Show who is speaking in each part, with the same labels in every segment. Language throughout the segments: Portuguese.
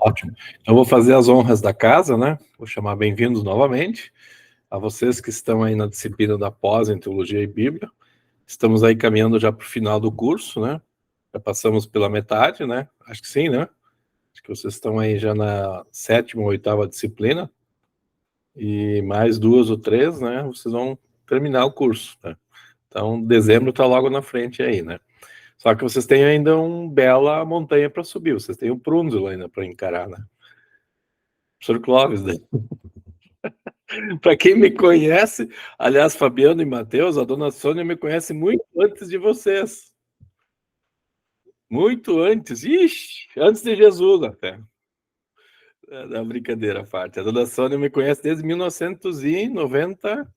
Speaker 1: Ótimo. Então, eu vou fazer as honras da casa, né? Vou chamar bem-vindos novamente a vocês que estão aí na disciplina da pós em Teologia e Bíblia. Estamos aí caminhando já para o final do curso, né? Já passamos pela metade, né? Acho que sim, né? Acho que vocês estão aí já na 7ª ou 8ª disciplina. E mais 2 ou 3, né? Vocês vão terminar o curso, né? Então, dezembro está logo na frente aí, né? Só que vocês têm ainda uma bela montanha para subir. Vocês têm o Prunzilo ainda para encarar, né? Professor Clóvis, né? Para quem me conhece, aliás, Fabiano e Matheus, a dona Sônia me conhece muito antes de vocês. Muito antes. Ixi, antes de Jesus até. Da brincadeira à parte. A dona Sônia me conhece desde 1990.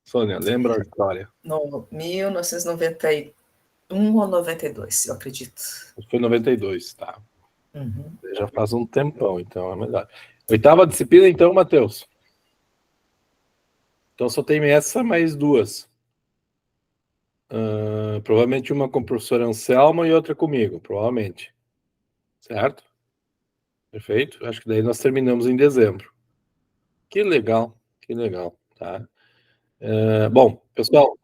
Speaker 1: Sônia, lembra a história?
Speaker 2: No 1991 ou 92, eu acredito.
Speaker 1: Foi 92, tá.
Speaker 2: Uhum.
Speaker 1: Já faz um tempão, então é melhor. 8ª disciplina, então, Matheus. Então só tem essa mais 2. Provavelmente uma com o professor Anselmo e outra comigo, provavelmente. Certo? Perfeito? Acho que daí nós terminamos em dezembro. Que legal, tá? Bom, pessoal,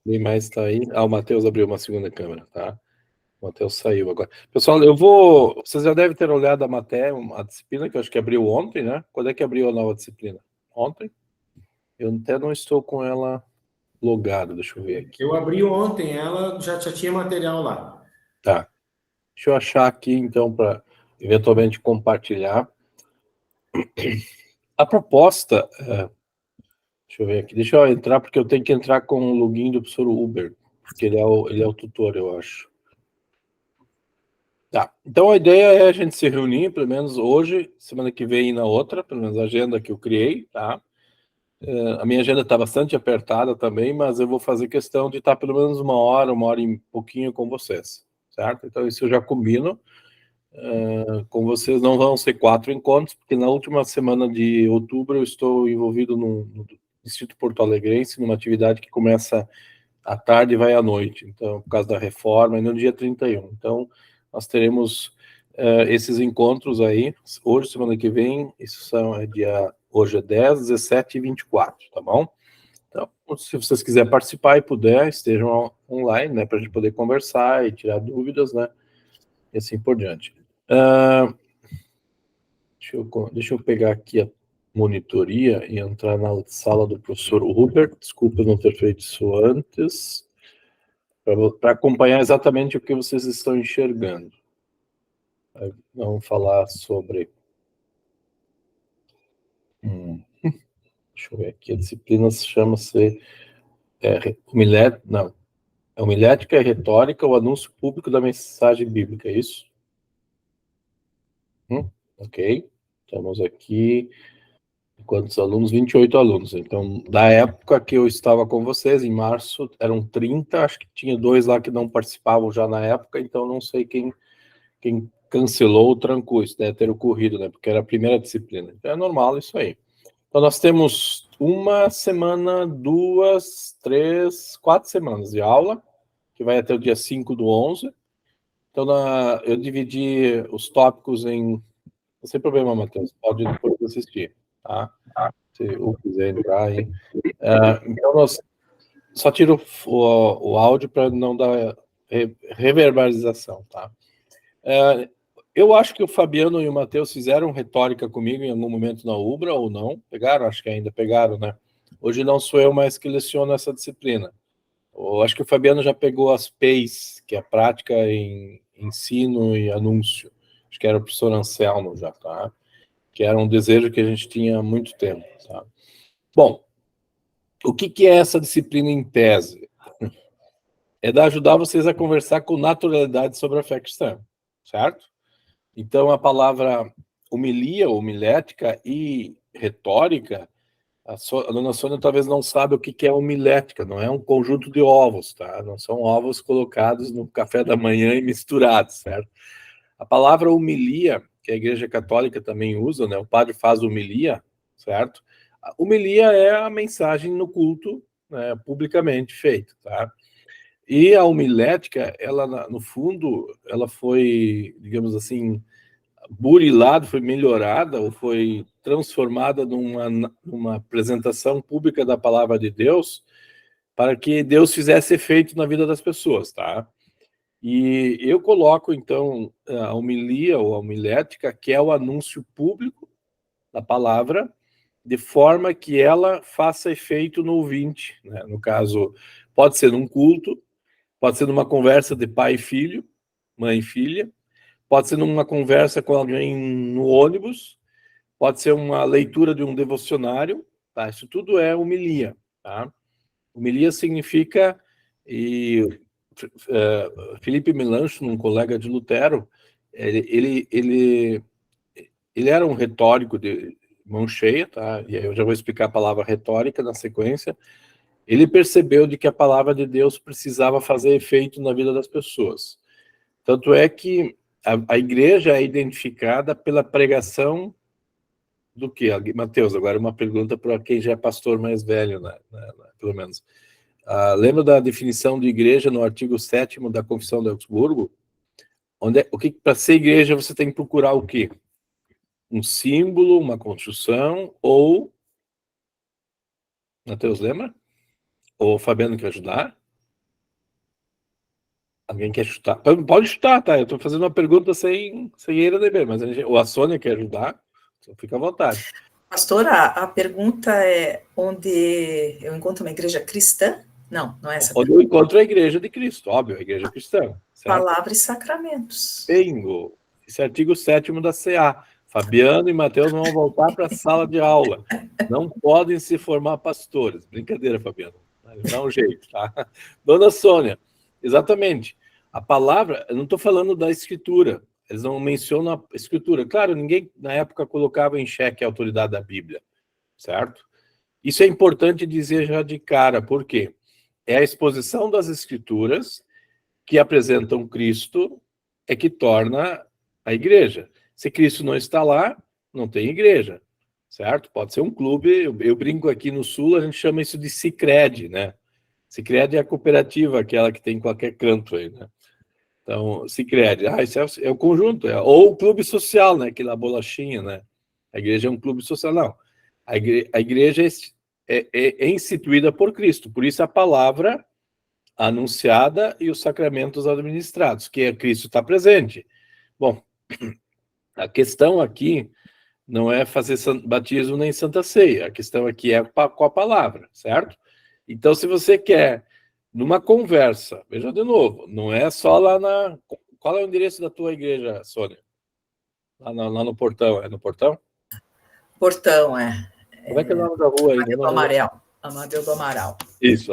Speaker 1: quem mais está aí? O Matheus abriu uma segunda câmera, tá? O Matheus saiu agora. Pessoal, vocês já devem ter olhado a matéria, a disciplina, que eu acho que abriu ontem, né? Quando é que abriu a nova disciplina? Ontem? Eu até não estou com ela logado, deixa eu ver aqui.
Speaker 3: Eu abri ontem, ela já tinha material lá.
Speaker 1: Tá. Deixa eu achar aqui, então, para eventualmente compartilhar. A proposta... deixa eu ver aqui. Deixa eu entrar, porque eu tenho que entrar com o login do professor Uber, porque ele é o tutor, eu acho. Tá. Então, a ideia é a gente se reunir, pelo menos hoje, semana que vem e na outra, pelo menos a agenda que eu criei, tá? A minha agenda está bastante apertada também, mas eu vou fazer questão de estar pelo menos uma hora e pouquinho com vocês, certo? Então, isso eu já combino. Com vocês não vão ser 4 encontros, porque na última semana de outubro eu estou envolvido no Distrito Porto Alegrense, numa atividade que começa à tarde e vai à noite, então, por causa da reforma, e no dia 31. Então, nós teremos esses encontros aí, hoje, semana que vem, hoje é 10, 17 e 24, tá bom? Então, se vocês quiserem participar e puder, estejam online, né, para a gente poder conversar e tirar dúvidas, né, e assim por diante. Deixa eu pegar aqui a monitoria e entrar na sala do professor Rupert. Desculpa não ter feito isso antes, para acompanhar exatamente o que vocês estão enxergando. Vamos falar sobre... Deixa eu ver aqui, a disciplina chama-se... homilética e retórica, o anúncio público da mensagem bíblica, é isso? Ok, estamos aqui... Quantos alunos? 28 alunos. Então, da época que eu estava com vocês, em março, eram 30, acho que tinha 2 lá que não participavam já na época, então não sei quem cancelou ou trancou, isso deve ter ocorrido, né? Porque era a primeira disciplina. Então é normal isso aí. Então nós temos 1 semana, 2, 3, 4 semanas de aula, que vai até o dia 5/11. Então eu dividi os tópicos em... Não tem problema, Matheus, pode depois assistir, tá? Se eu quiser entrar aí. Então, nós só tiro o áudio para não dar reverberização, tá? Eu acho que o Fabiano e o Matheus fizeram retórica comigo em algum momento na UBRA, ou não? Pegaram? Acho que ainda pegaram, né? Hoje não sou eu mais que leciono essa disciplina. Eu acho que o Fabiano já pegou as PEIs, que é a prática em ensino e anúncio. Acho que era o professor Anselmo já, tá? Que era um desejo que a gente tinha há muito tempo, tá? Bom, o que é essa disciplina em tese? É de ajudar vocês a conversar com naturalidade sobre a fé cristã, certo? Então, a palavra homilia, homilética e retórica, a dona Sônia talvez não saiba o que é homilética, não é um conjunto de ovos, tá? Não são ovos colocados no café da manhã e misturados, certo? A palavra homilia, que a Igreja Católica também usa, né? O padre faz homilia, certo? A homilia é a mensagem no culto, né, publicamente feita, tá? E a homilética, ela, no fundo, ela foi, digamos assim, burilada, foi melhorada ou foi transformada numa apresentação pública da palavra de Deus para que Deus fizesse efeito na vida das pessoas, tá? E eu coloco, então, a homilia ou a homilética, que é o anúncio público da palavra, de forma que ela faça efeito no ouvinte, né? No caso, pode ser num culto, pode ser numa conversa de pai e filho, mãe e filha, pode ser numa conversa com alguém no ônibus, pode ser uma leitura de um devocionário, tá? Isso tudo é homilia, tá? Homilia significa, e Felipe Melanchthon, um colega de Lutero, ele era um retórico de mão cheia, tá? E aí eu já vou explicar a palavra retórica na sequência. Ele percebeu de que a palavra de Deus precisava fazer efeito na vida das pessoas. Tanto é que a igreja é identificada pela pregação do quê? Mateus, agora uma pergunta para quem já é pastor mais velho, né? Pelo menos. Lembra da definição de igreja no artigo 7º da Confissão de Augsburgo? Para ser igreja você tem que procurar o quê? Um símbolo, uma construção, ou... Mateus, lembra? Ou Fabiano quer ajudar? Alguém quer chutar? Pode chutar, tá? Eu estou fazendo uma pergunta sem ir de ver, mas ou a Sônia quer ajudar, então fica à vontade.
Speaker 2: Pastor, a pergunta é onde eu encontro uma igreja cristã? Não é essa.
Speaker 1: Onde eu encontro a igreja de Cristo, óbvio, a igreja cristã. Certo?
Speaker 2: Palavra e sacramentos.
Speaker 1: Bingo! Esse é o artigo 7º da CA. Fabiano e Mateus vão voltar para a sala de aula. Não podem se formar pastores. Brincadeira, Fabiano. Dá um jeito, tá? Dona Sônia, exatamente. A palavra, eu não estou falando da escritura. Eles não mencionam a escritura. Claro, ninguém na época colocava em xeque a autoridade da Bíblia, certo? Isso é importante dizer já de cara, por quê? É a exposição das escrituras que apresentam Cristo é que torna a igreja. Se Cristo não está lá, não tem igreja, certo? Pode ser um clube, eu brinco aqui no Sul, a gente chama isso de Sicredi, né? Sicredi é a cooperativa, aquela que tem em qualquer canto aí, né? Então, Sicredi, isso é o conjunto, ou o clube social, né? Aquela bolachinha, né? A igreja é um clube social, não. A igreja é instituída por Cristo, por isso a palavra anunciada e os sacramentos administrados, que Cristo está presente. Bom, a questão aqui não é fazer batismo nem Santa Ceia, a questão aqui é com a palavra, certo? Então, se você quer, numa conversa, veja de novo, não é só lá na... Qual é o endereço da tua igreja, Sônia? Lá no portão, é no portão?
Speaker 2: Portão, é.
Speaker 1: Como é que é o nome da rua aí?
Speaker 2: Amadeu do Amaral. Amadeu do Amaral.
Speaker 1: Isso.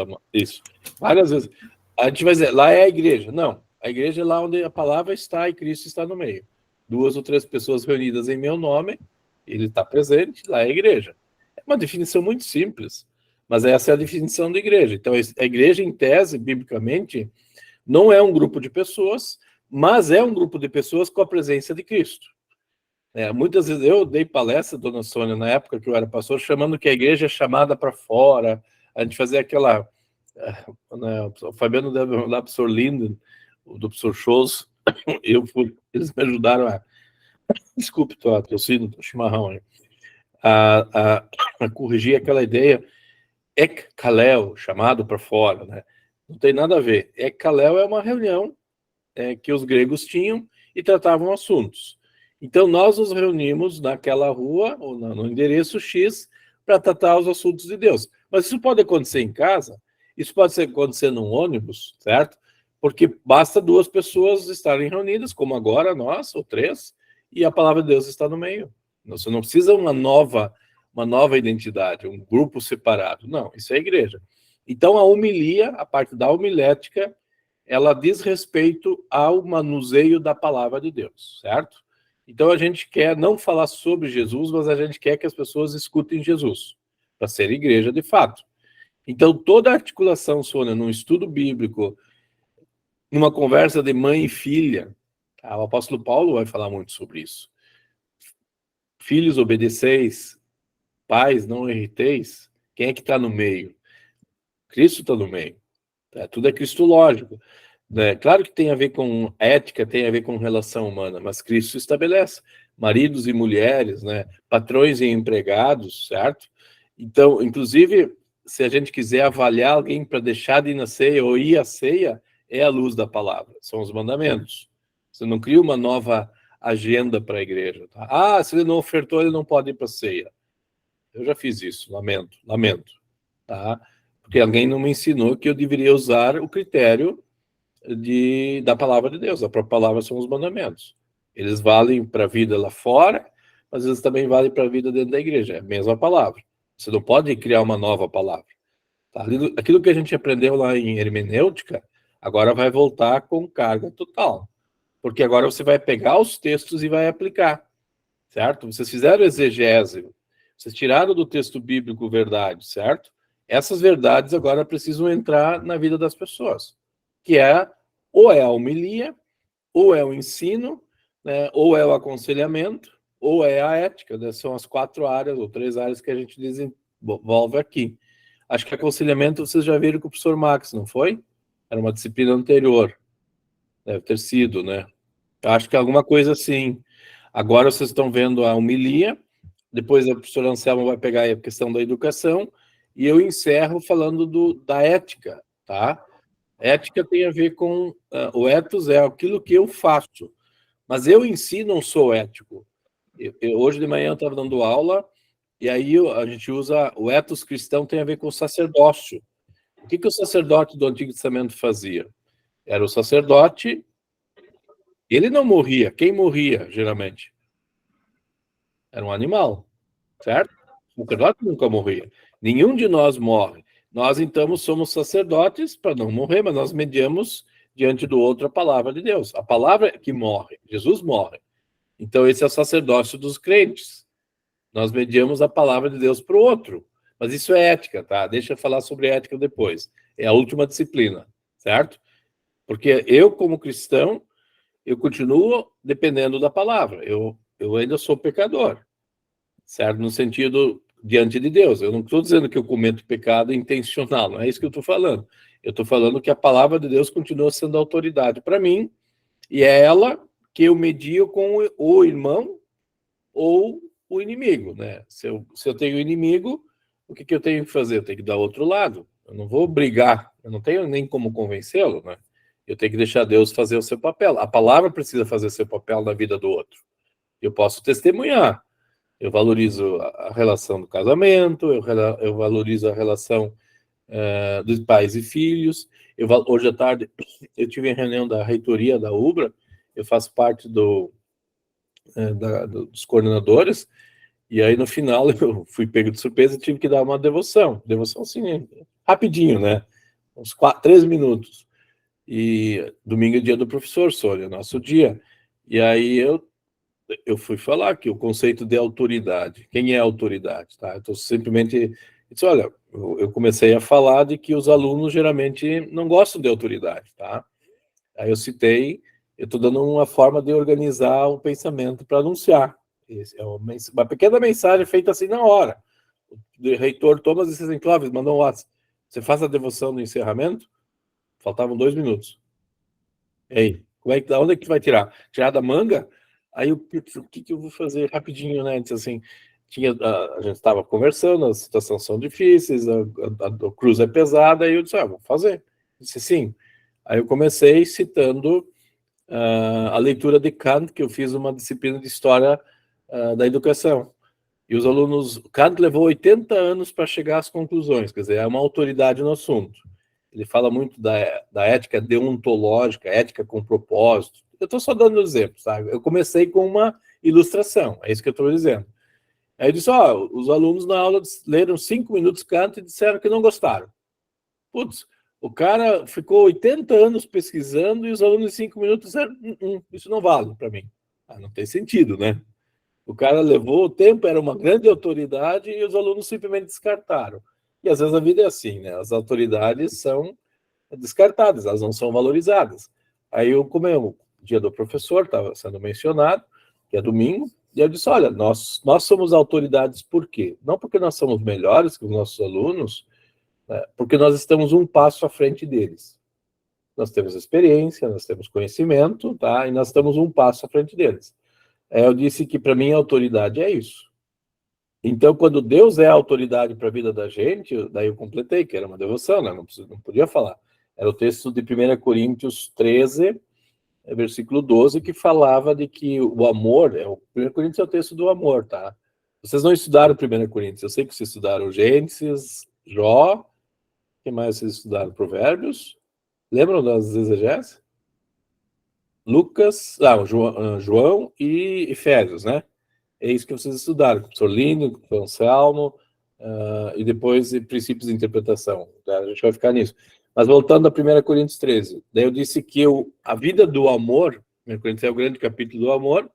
Speaker 1: Várias vezes. A gente vai dizer, lá é a igreja. Não, a igreja é lá onde a palavra está e Cristo está no meio. 2 ou 3 pessoas reunidas em meu nome, ele está presente, lá é a igreja. É uma definição muito simples, mas essa é a definição da igreja. Então, a igreja, em tese, biblicamente, não é um grupo de pessoas, mas é um grupo de pessoas com a presença de Cristo. Muitas vezes eu dei palestra, dona Sônia, na época que eu era pastor, chamando que a igreja é chamada para fora, a gente fazia aquela... o Fabiano deve mandar para o professor Linden, do professor Scholz, eles me ajudaram a... Desculpe, estou tossindo, estou chimarrão aí. A corrigir aquela ideia ek kaleo, chamado para fora, né? Não tem nada a ver. Ek kaleo é uma reunião que os gregos tinham e tratavam assuntos. Então, nós nos reunimos naquela rua, ou no endereço X, para tratar os assuntos de Deus. Mas isso pode acontecer em casa, isso pode acontecer num ônibus, certo? Porque basta 2 pessoas estarem reunidas, como agora nós, ou 3, e a palavra de Deus está no meio. Você não precisa uma nova identidade, um grupo separado. Não, isso é a igreja. Então, a homilia, a parte da homilética, ela diz respeito ao manuseio da palavra de Deus, certo? Então, a gente quer não falar sobre Jesus, mas a gente quer que as pessoas escutem Jesus, para ser igreja de fato. Então, toda a articulação, Sônia, num estudo bíblico, numa conversa de mãe e filha, o apóstolo Paulo vai falar muito sobre isso. Filhos, obedeceis, pais, não irriteis. Quem é que está no meio? Cristo está no meio. Tudo é cristológico. né? Claro que tem a ver com ética, tem a ver com relação humana, mas Cristo estabelece maridos e mulheres, né? Patrões e empregados, certo? Então, inclusive, se a gente quiser avaliar alguém para deixar de ir na ceia ou ir à ceia, é a luz da palavra, são os mandamentos. Você não cria uma nova agenda para a igreja. Tá? Ah, se ele não ofertou, ele não pode ir para a ceia. Eu já fiz isso, lamento, tá? Porque alguém não me ensinou que eu deveria usar o critério da palavra de Deus. A própria palavra são os mandamentos. Eles valem para a vida lá fora, mas eles também valem para a vida dentro da igreja. É a mesma palavra. Você não pode criar uma nova palavra. Tá? Aquilo que a gente aprendeu lá em hermenêutica, agora vai voltar com carga total. Porque agora você vai pegar os textos e vai aplicar. Certo? Vocês fizeram exegese. Vocês tiraram do texto bíblico verdade, certo? Essas verdades agora precisam entrar na vida das pessoas. Que é, ou é a homilia, ou é o ensino, né, ou é o aconselhamento, ou é a ética, né? São as 4 áreas, ou 3 áreas que a gente desenvolve aqui. Acho que aconselhamento vocês já viram com o professor Max, não foi? Era uma disciplina anterior. Deve ter sido, né? Eu acho que alguma coisa assim. Agora vocês estão vendo a homilia, depois a professora Anselma vai pegar a questão da educação, e eu encerro falando da ética, tá? Ética tem a ver com... o ethos é aquilo que eu faço, mas eu em si não sou ético. Hoje de manhã eu estava dando aula, e aí a gente usa... O ethos cristão tem a ver com o sacerdócio. O que o sacerdote do Antigo Testamento fazia? Era o sacerdote... Ele não morria. Quem morria, geralmente? Era um animal, certo? O sacerdote nunca morria. Nenhum de nós morre. Nós, então, somos sacerdotes para não morrer, mas nós mediamos diante do outro a palavra de Deus. A palavra é que morre. Jesus morre. Então, esse é o sacerdócio dos crentes. Nós mediamos a palavra de Deus para o outro. Mas isso é ética, tá? Deixa eu falar sobre ética depois. É a última disciplina, certo? Porque eu, como cristão, eu continuo dependendo da palavra. Eu ainda sou pecador, certo? No sentido diante de Deus. Eu não estou dizendo que eu cometo pecado intencional, não é isso que eu estou falando. Eu estou falando que a palavra de Deus continua sendo autoridade para mim, e é ela que eu medio com o irmão ou o inimigo, né? Se eu tenho inimigo, o que eu tenho que fazer? Eu tenho que dar outro lado. Eu não vou brigar, eu não tenho nem como convencê-lo, né? Eu tenho que deixar Deus fazer o seu papel. A palavra precisa fazer o seu papel na vida do outro. Eu posso testemunhar. Eu valorizo a relação do casamento, eu valorizo a relação dos pais e filhos. Hoje à tarde, eu tive a reunião da reitoria da UBRA, eu faço parte dos coordenadores, e aí no final eu fui pego de surpresa e tive que dar uma devoção. Devoção assim, rapidinho, né? Uns 3 minutos. E domingo é dia do professor, Sônia, nosso dia. E aí eu fui falar que o conceito de autoridade, quem é autoridade, tá? Eu tô simplesmente disse, olha, eu comecei a falar de que os alunos geralmente não gostam de autoridade, tá? Aí eu citei, eu estou dando uma forma de organizar o pensamento para anunciar. Esse é uma pequena mensagem feita assim na hora. O reitor Thomas disse assim, Clóvis, mandou um WhatsApp. Você faz a devoção no encerramento? Faltavam 2 minutos. E aí, onde é que tu vai tirar? Tirar da manga? Aí o que eu vou fazer rapidinho, né? Disse assim, a gente estava conversando, as situações são difíceis, a cruz é pesada, aí eu disse, vou fazer. Disse sim. Aí eu comecei citando a leitura de Kant, que eu fiz uma disciplina de história da educação. E os alunos, Kant levou 80 anos para chegar às conclusões, quer dizer, é uma autoridade no assunto. Ele fala muito da ética deontológica, ética com propósito. Eu estou só dando exemplos, sabe? Eu comecei com uma ilustração, é isso que eu estou dizendo. Aí eu disse, os alunos na aula leram 5 minutos Kant e disseram que não gostaram. Putz, o cara ficou 80 anos pesquisando e os alunos em 5 minutos disseram, isso não vale para mim. Não tem sentido, né? O cara levou o tempo, era uma grande autoridade e os alunos simplesmente descartaram. E às vezes a vida é assim, né? As autoridades são descartadas, elas não são valorizadas. Aí como é o dia do professor, estava sendo mencionado, que é domingo, e eu disse, olha, nós somos autoridades por quê? Não porque nós somos melhores que os nossos alunos, né? Porque nós estamos um passo à frente deles. nós temos experiência, nós temos conhecimento, tá? E nós estamos um passo à frente deles. Eu disse que, para mim, a autoridade é isso. Então, quando Deus é a autoridade para a vida da gente, daí eu completei, que era uma devoção, né? Não podia falar. Era o texto de 1 Coríntios 13, versículo 12, que falava de que o amor, 1 Coríntios é o texto do amor, tá? Vocês não estudaram 1 Coríntios, eu sei que vocês estudaram Gênesis, Jó, o que mais vocês estudaram? Provérbios? Lembram das exegeses? Lucas, João e Efésios, né? É isso que vocês estudaram, professor Lindo, Anselmo, e depois princípios de interpretação. Tá? A gente vai ficar nisso. Mas voltando a 1 Coríntios 13, daí eu disse que a vida do amor, 1 Coríntios é o grande capítulo do amor,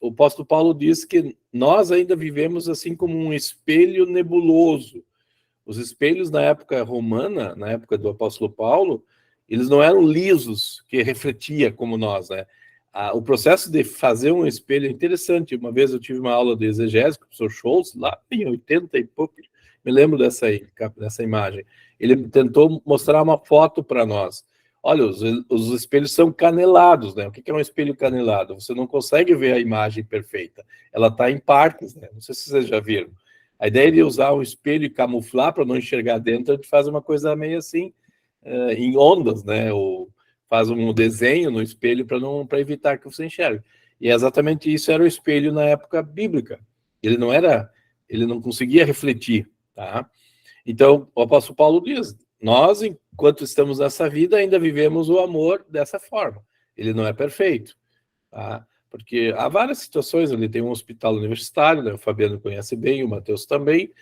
Speaker 1: o apóstolo Paulo diz que nós ainda vivemos assim como um espelho nebuloso. Os espelhos na época romana, na época do apóstolo Paulo, eles não eram lisos, que refletia como nós, né? O processo de fazer um espelho é interessante. Uma vez eu tive uma aula de exegese com o professor Scholz, lá em 80 e pouco, me lembro dessa imagem. Ele tentou mostrar uma foto para nós. Olha, os espelhos são canelados, né? O que é um espelho canelado? Você não consegue ver a imagem perfeita. Ela está em partes, né? Não sei se vocês já viram. A ideia de usar um espelho e camuflar para não enxergar dentro, a gente faz uma coisa meio assim, em ondas, né? Ou faz um desenho no espelho para evitar que você enxergue. E exatamente isso era o espelho na época bíblica. Ele não conseguia refletir, tá? Então, o apóstolo Paulo diz, nós, enquanto estamos nessa vida, ainda vivemos o amor dessa forma. Ele não é perfeito, tá? Porque há várias situações, ali tem um hospital universitário, né? O Fabiano conhece bem, o Matheus também.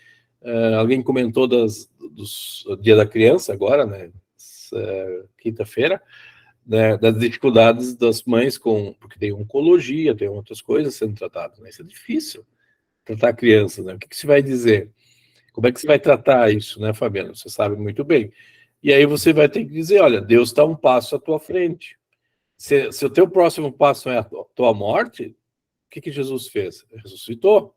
Speaker 1: Alguém comentou do Dia da Criança agora, né? Quinta-feira, né? Das dificuldades das mães porque tem oncologia, tem outras coisas sendo tratadas, né? Isso é difícil, tratar criança, né? O que você vai dizer? Como é que você vai tratar isso, né, Fabiano? Você sabe muito bem. E aí você vai ter que dizer, olha, Deus está um passo à tua frente. Se o teu próximo passo é a tua morte, o que Jesus fez? Ressuscitou.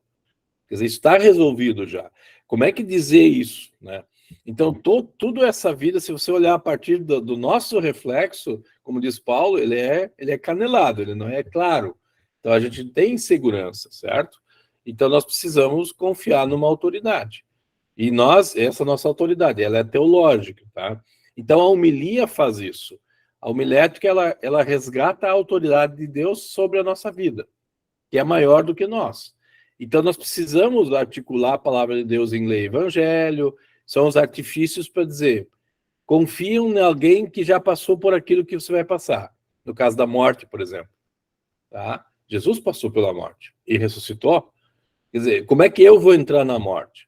Speaker 1: Quer dizer, está resolvido já. Como é que dizer isso, né? Então, tudo essa vida, se você olhar a partir do nosso reflexo, como diz Paulo, ele é canelado, ele não é claro. Então, a gente tem segurança, certo? Então, nós precisamos confiar numa autoridade. E essa nossa autoridade, ela é teológica, tá? Então, a homilia faz isso. A homilética, ela resgata a autoridade de Deus sobre a nossa vida, que é maior do que nós. Então, nós precisamos articular a palavra de Deus em ler evangelho, são os artifícios para dizer, confiam em alguém que já passou por aquilo que você vai passar. No caso da morte, por exemplo. Tá? Jesus passou pela morte e ressuscitou. Quer dizer, como é que eu vou entrar na morte?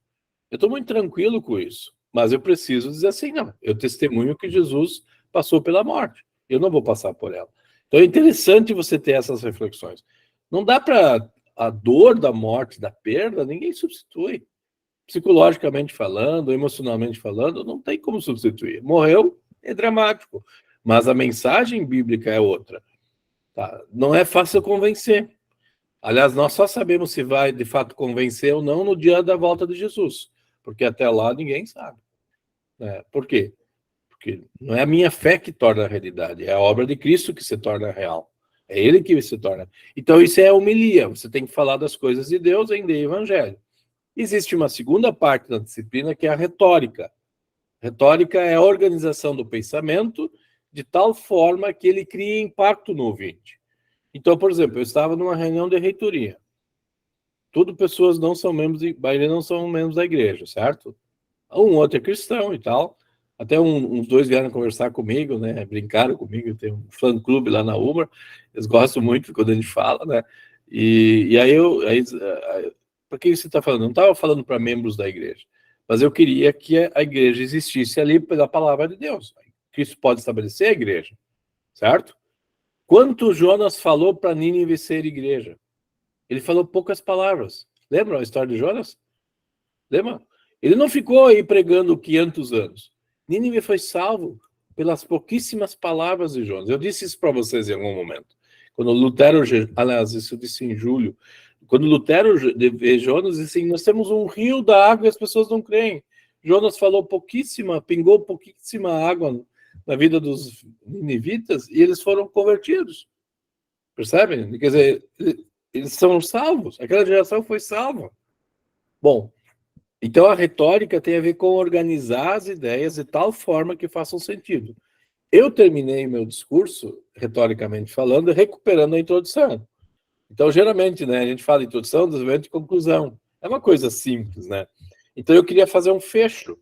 Speaker 1: Eu estou muito tranquilo com isso, mas eu preciso dizer assim, não, eu testemunho que Jesus passou pela morte, eu não vou passar por ela. Então é interessante você ter essas reflexões. Não dá para a dor da morte, da perda, ninguém substitui. Psicologicamente falando, emocionalmente falando, não tem como substituir. Morreu, é dramático, mas a mensagem bíblica é outra. Tá? Não é fácil convencer. Aliás, nós só sabemos se vai, de fato, convencer ou não no dia da volta de Jesus. Porque até lá ninguém sabe. Né? Por quê? Porque não é a minha fé que torna a realidade, é a obra de Cristo que se torna real. É Ele que se torna. Então, isso é homilia. Você tem que falar das coisas de Deus em evangelho. Existe uma segunda parte da disciplina que é a retórica. Retórica é a organização do pensamento de tal forma que ele cria impacto no ouvinte. Então, por exemplo, eu estava numa reunião de reitoria. Tudo pessoas não são membros, não são membros da igreja, certo? Um outro é cristão e tal. Até uns dois vieram conversar comigo, né? Brincaram comigo. Tem um fã-clube lá na Uber. Eles gostam muito quando a gente fala, né? E aí para quem você está falando? Não estava falando para membros da igreja, mas eu queria que a igreja existisse ali pela palavra de Deus. Cristo pode estabelecer a igreja, certo? Quanto Jonas falou para Nínive ser igreja? Ele falou poucas palavras. Lembra a história de Jonas? Lembra? Ele não ficou aí pregando 500 anos. Nínive foi salvo pelas pouquíssimas palavras de Jonas. Eu disse isso para vocês em algum momento. Quando Lutero, aliás, isso eu disse em julho, quando Lutero vê Jonas, disse assim, nós temos um rio da água e as pessoas não creem. Jonas falou pingou pouquíssima água na vida dos ninivitas e eles foram convertidos. Percebem? Quer dizer, eles são salvos. Aquela geração foi salva. Bom, então a retórica tem a ver com organizar as ideias de tal forma que façam sentido. Eu terminei meu discurso, retoricamente falando, recuperando a introdução. Então, geralmente, né, a gente fala introdução, desenvolvimento e conclusão. É uma coisa simples, né? Então, eu queria fazer um fecho.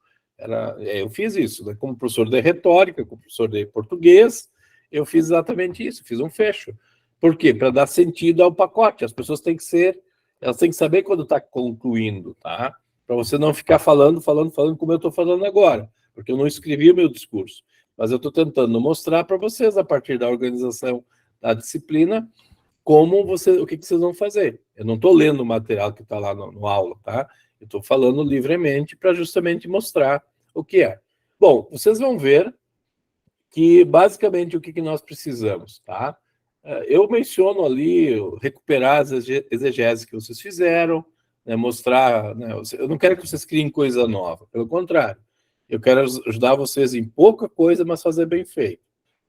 Speaker 1: Eu fiz isso, né? Como professor de retórica, como professor de português, eu fiz exatamente isso, fiz um fecho. Por quê? Para dar sentido ao pacote. As pessoas têm que elas têm que saber quando está concluindo, tá? Para você não ficar falando como eu estou falando agora, porque eu não escrevi o meu discurso. Mas eu estou tentando mostrar para vocês, a partir da organização da disciplina, o que vocês vão fazer. Eu não estou lendo o material que está lá no aula, tá? Eu estou falando livremente para justamente mostrar o que é. Bom, vocês vão ver que, basicamente, o que nós precisamos, tá? Eu menciono ali, recuperar as exegeses que vocês fizeram, né, mostrar... Né, eu não quero que vocês criem coisa nova, pelo contrário. Eu quero ajudar vocês em pouca coisa, mas fazer bem feito,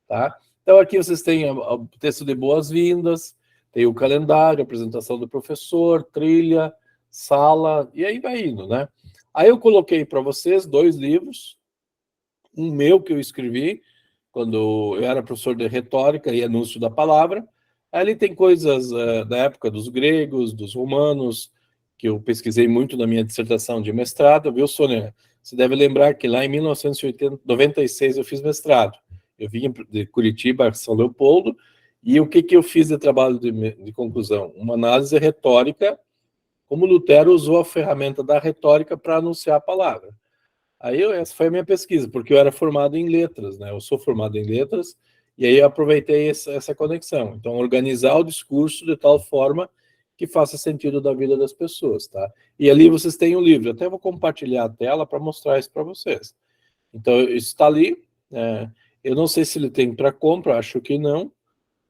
Speaker 1: tá? Então, aqui vocês têm o texto de boas-vindas, tem o calendário, a apresentação do professor, trilha, sala, e aí vai indo, né? Aí eu coloquei para vocês 2 livros, um meu que eu escrevi, quando eu era professor de retórica e anúncio da palavra. Ali tem coisas da época dos gregos, dos romanos, que eu pesquisei muito na minha dissertação de mestrado, viu, Sônia? Você deve lembrar que lá em 1996 eu fiz mestrado. Eu vim de Curitiba, São Leopoldo, e o que eu fiz de trabalho de conclusão? Uma análise retórica, como Lutero usou a ferramenta da retórica para anunciar a palavra. Aí essa foi a minha pesquisa, porque eu era formado em letras, né? Eu sou formado em letras, e aí eu aproveitei essa conexão. Então, organizar o discurso de tal forma que faça sentido da vida das pessoas, tá? E ali vocês têm o livro. Eu até vou compartilhar a tela para mostrar isso para vocês. Então, isso está ali. Eu não sei se ele tem para compra, acho que não.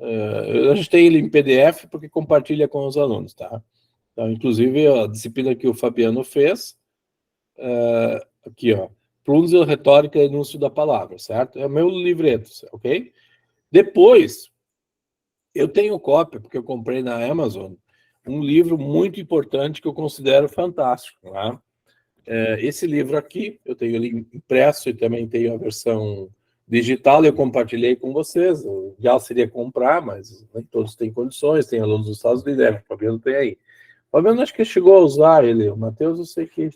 Speaker 1: A gente tem ele em PDF porque compartilha com os alunos, tá? Então, inclusive, a disciplina que o Fabiano fez, aqui, ó, Prunzel, Retórica e Anúncio da Palavra, certo? É o meu livreto, ok? Depois, eu tenho cópia, porque eu comprei na Amazon, um livro muito importante que eu considero fantástico, tá? Esse livro aqui, eu tenho ele impresso e também tenho a versão digital, eu compartilhei com vocês. O ideal seria comprar, mas nem todos têm condições, tem alunos dos Estados Unidos, o Fabiano tem aí. O Fabiano acho que chegou a usar ele, o Matheus eu sei que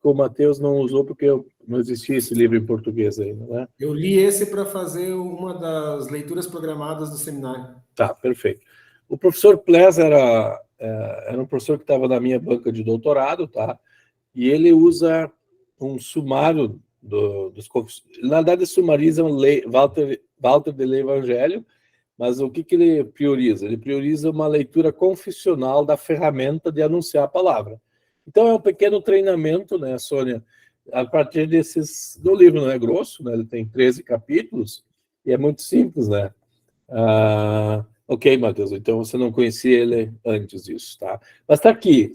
Speaker 1: o Matheus não usou porque não existia esse livro em português ainda, né?
Speaker 3: Eu li esse para fazer uma das leituras programadas do seminário.
Speaker 1: Tá, perfeito. O professor Ples era um professor que estava na minha banca de doutorado, tá? E ele usa um sumário dos... Na verdade, sumariza Walter de Evangelho, mas o que ele prioriza? Ele prioriza uma leitura confessional da ferramenta de anunciar a palavra. Então, é um pequeno treinamento, né, Sônia, a partir do livro, não é grosso, né, ele tem 13 capítulos, e é muito simples, né? Ok, Matheus, então você não conhecia ele antes disso, tá? Mas está aqui,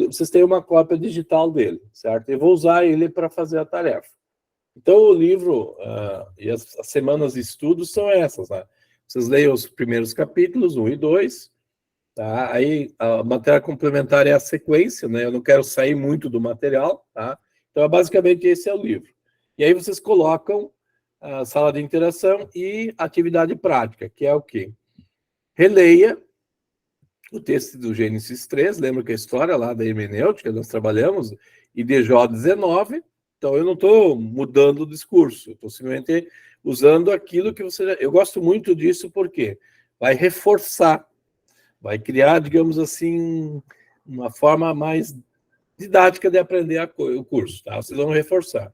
Speaker 1: vocês têm uma cópia digital dele, certo? Eu vou usar ele para fazer a tarefa. Então, o livro e as semanas de estudos são essas, né? Vocês leiam os primeiros capítulos, 1 e 2, tá? Aí, a matéria complementar é a sequência, né? Eu não quero sair muito do material, tá? Então, basicamente, esse é o livro. E aí, vocês colocam a sala de interação e atividade prática, que é o quê? Releia o texto do Gênesis 3, lembra que a história lá da hermenêutica, nós trabalhamos, e de Jó 19, então eu não estou mudando o discurso, estou simplesmente usando aquilo que você... Eu gosto muito disso porque vai reforçar, vai criar, digamos assim, uma forma mais didática de aprender o curso, tá? Vocês vão reforçar.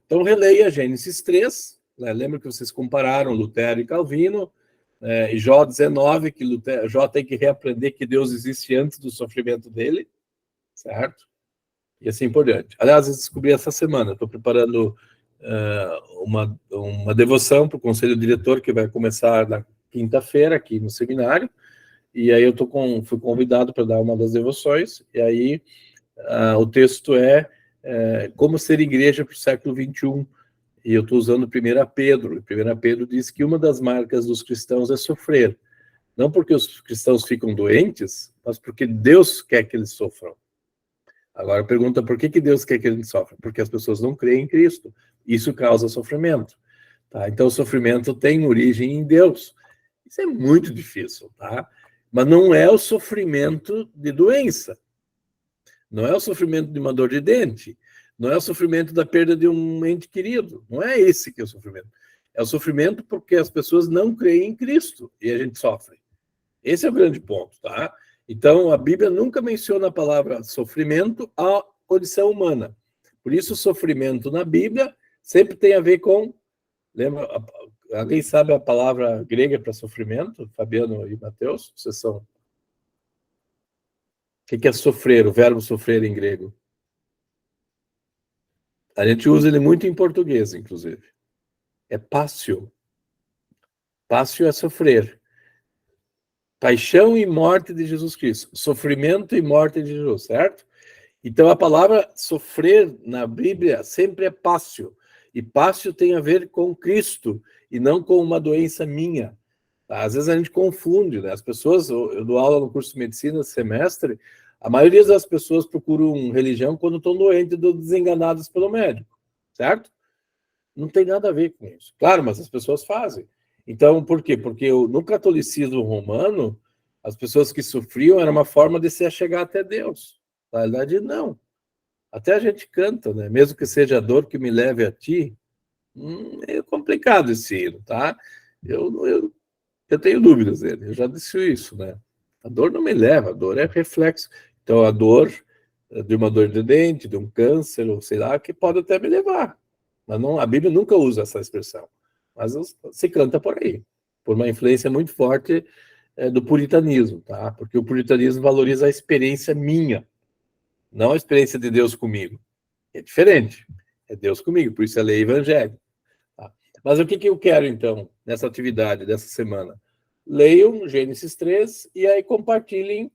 Speaker 1: Então, releia Gênesis 3, né? Lembra que vocês compararam Lutero e Calvino, e Jó 19, que Jó tem que reaprender que Deus existe antes do sofrimento dele, certo? E assim por diante. Aliás, eu descobri essa semana, estou preparando uma devoção para o conselho diretor, que vai começar na quinta-feira, aqui no seminário, e aí fui convidado para dar uma das devoções, e aí o texto é Como Ser Igreja para o século XXI, E eu estou usando 1 Pedro. 1 Pedro diz que uma das marcas dos cristãos é sofrer. Não porque os cristãos ficam doentes, mas porque Deus quer que eles sofram. Agora pergunta, por que Deus quer que eles sofram? Porque as pessoas não creem em Cristo. Isso causa sofrimento. Tá? Então o sofrimento tem origem em Deus. Isso é muito difícil, tá? Mas não é o sofrimento de doença. Não é o sofrimento de uma dor de dente. Não é o sofrimento da perda de um ente querido. Não é esse que é o sofrimento. É o sofrimento porque as pessoas não creem em Cristo e a gente sofre. Esse é o grande ponto, tá? Então, a Bíblia nunca menciona a palavra sofrimento à condição humana. Por isso, o sofrimento na Bíblia sempre tem a ver com... Lembra? Alguém sabe a palavra grega para sofrimento? Fabiano e Mateus? Vocês são... O que é sofrer? O verbo sofrer em grego. A gente usa ele muito em português, inclusive. É pássio. Pássio é sofrer. Paixão e morte de Jesus Cristo. Sofrimento e morte de Jesus, certo? Então, a palavra sofrer na Bíblia sempre é pássio. E pássio tem a ver com Cristo e não com uma doença minha. Tá? Às vezes a gente confunde, né? As pessoas, eu dou aula no curso de medicina esse semestre, a maioria das pessoas procuram religião quando estão doentes, desenganadas pelo médico, certo? Não tem nada a ver com isso. Claro, mas as pessoas fazem. Então, por quê? Porque no catolicismo romano, as pessoas que sofriam era uma forma de se achegar até Deus. Na verdade, não. Até a gente canta, né? Mesmo que seja a dor que me leve a ti, é complicado esse hino, tá? Eu tenho dúvidas dele, eu já disse isso, né? A dor não me leva, a dor é reflexo. Então, a dor de uma dor de dente, de um câncer, ou sei lá, que pode até me levar. Mas não, a Bíblia nunca usa essa expressão. Mas se canta por aí, por uma influência muito forte do puritanismo, tá? Porque o puritanismo valoriza a experiência minha, não a experiência de Deus comigo. É diferente. É Deus comigo, por isso a lei evangélica. Tá? Mas o que eu quero, então, nessa atividade dessa semana? Leiam Gênesis 3 e aí compartilhem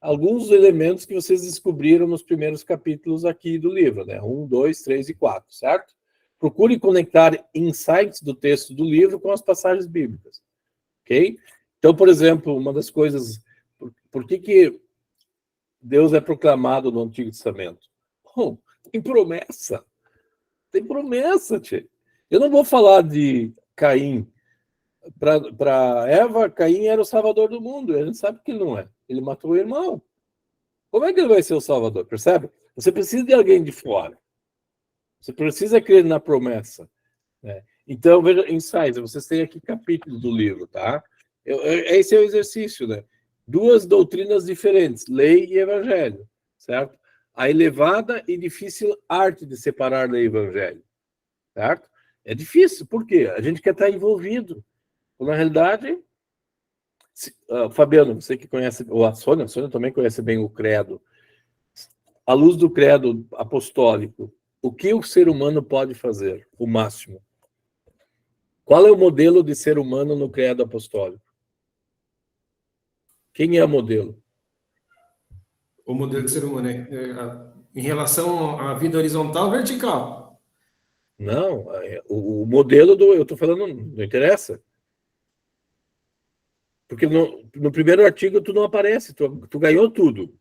Speaker 1: alguns elementos que vocês descobriram nos primeiros capítulos aqui do livro, né? 1, 2, 3 e 4, certo? Procure conectar insights do texto do livro com as passagens bíblicas, ok? Então, por exemplo, uma das coisas... Por que Deus é proclamado no Antigo Testamento? Bom, tem promessa. Tem promessa, tchê. Eu não vou falar de Caim. Para Eva, Caim era o salvador do mundo. A gente sabe que ele não é. Ele matou o irmão. Como é que ele vai ser o salvador? Percebe? Você precisa de alguém de fora. Você precisa crer na promessa. Né? Então, veja, insights. Vocês têm aqui capítulos do livro, tá? Esse é o exercício, né? Duas doutrinas diferentes, lei e evangelho, certo? A elevada e difícil arte de separar lei e evangelho, certo? É difícil, por quê? A gente quer estar envolvido. Na realidade, Fabiano, você que conhece, ou a Sônia também conhece bem o credo. À luz do credo apostólico, o que o ser humano pode fazer? O máximo. Qual é o modelo de ser humano no credo apostólico? Quem é o modelo?
Speaker 3: O modelo de ser humano em relação à vida horizontal ou vertical?
Speaker 1: Não, o modelo do... Eu estou falando, não interessa. Porque no primeiro artigo tu não aparece, tu ganhou tudo.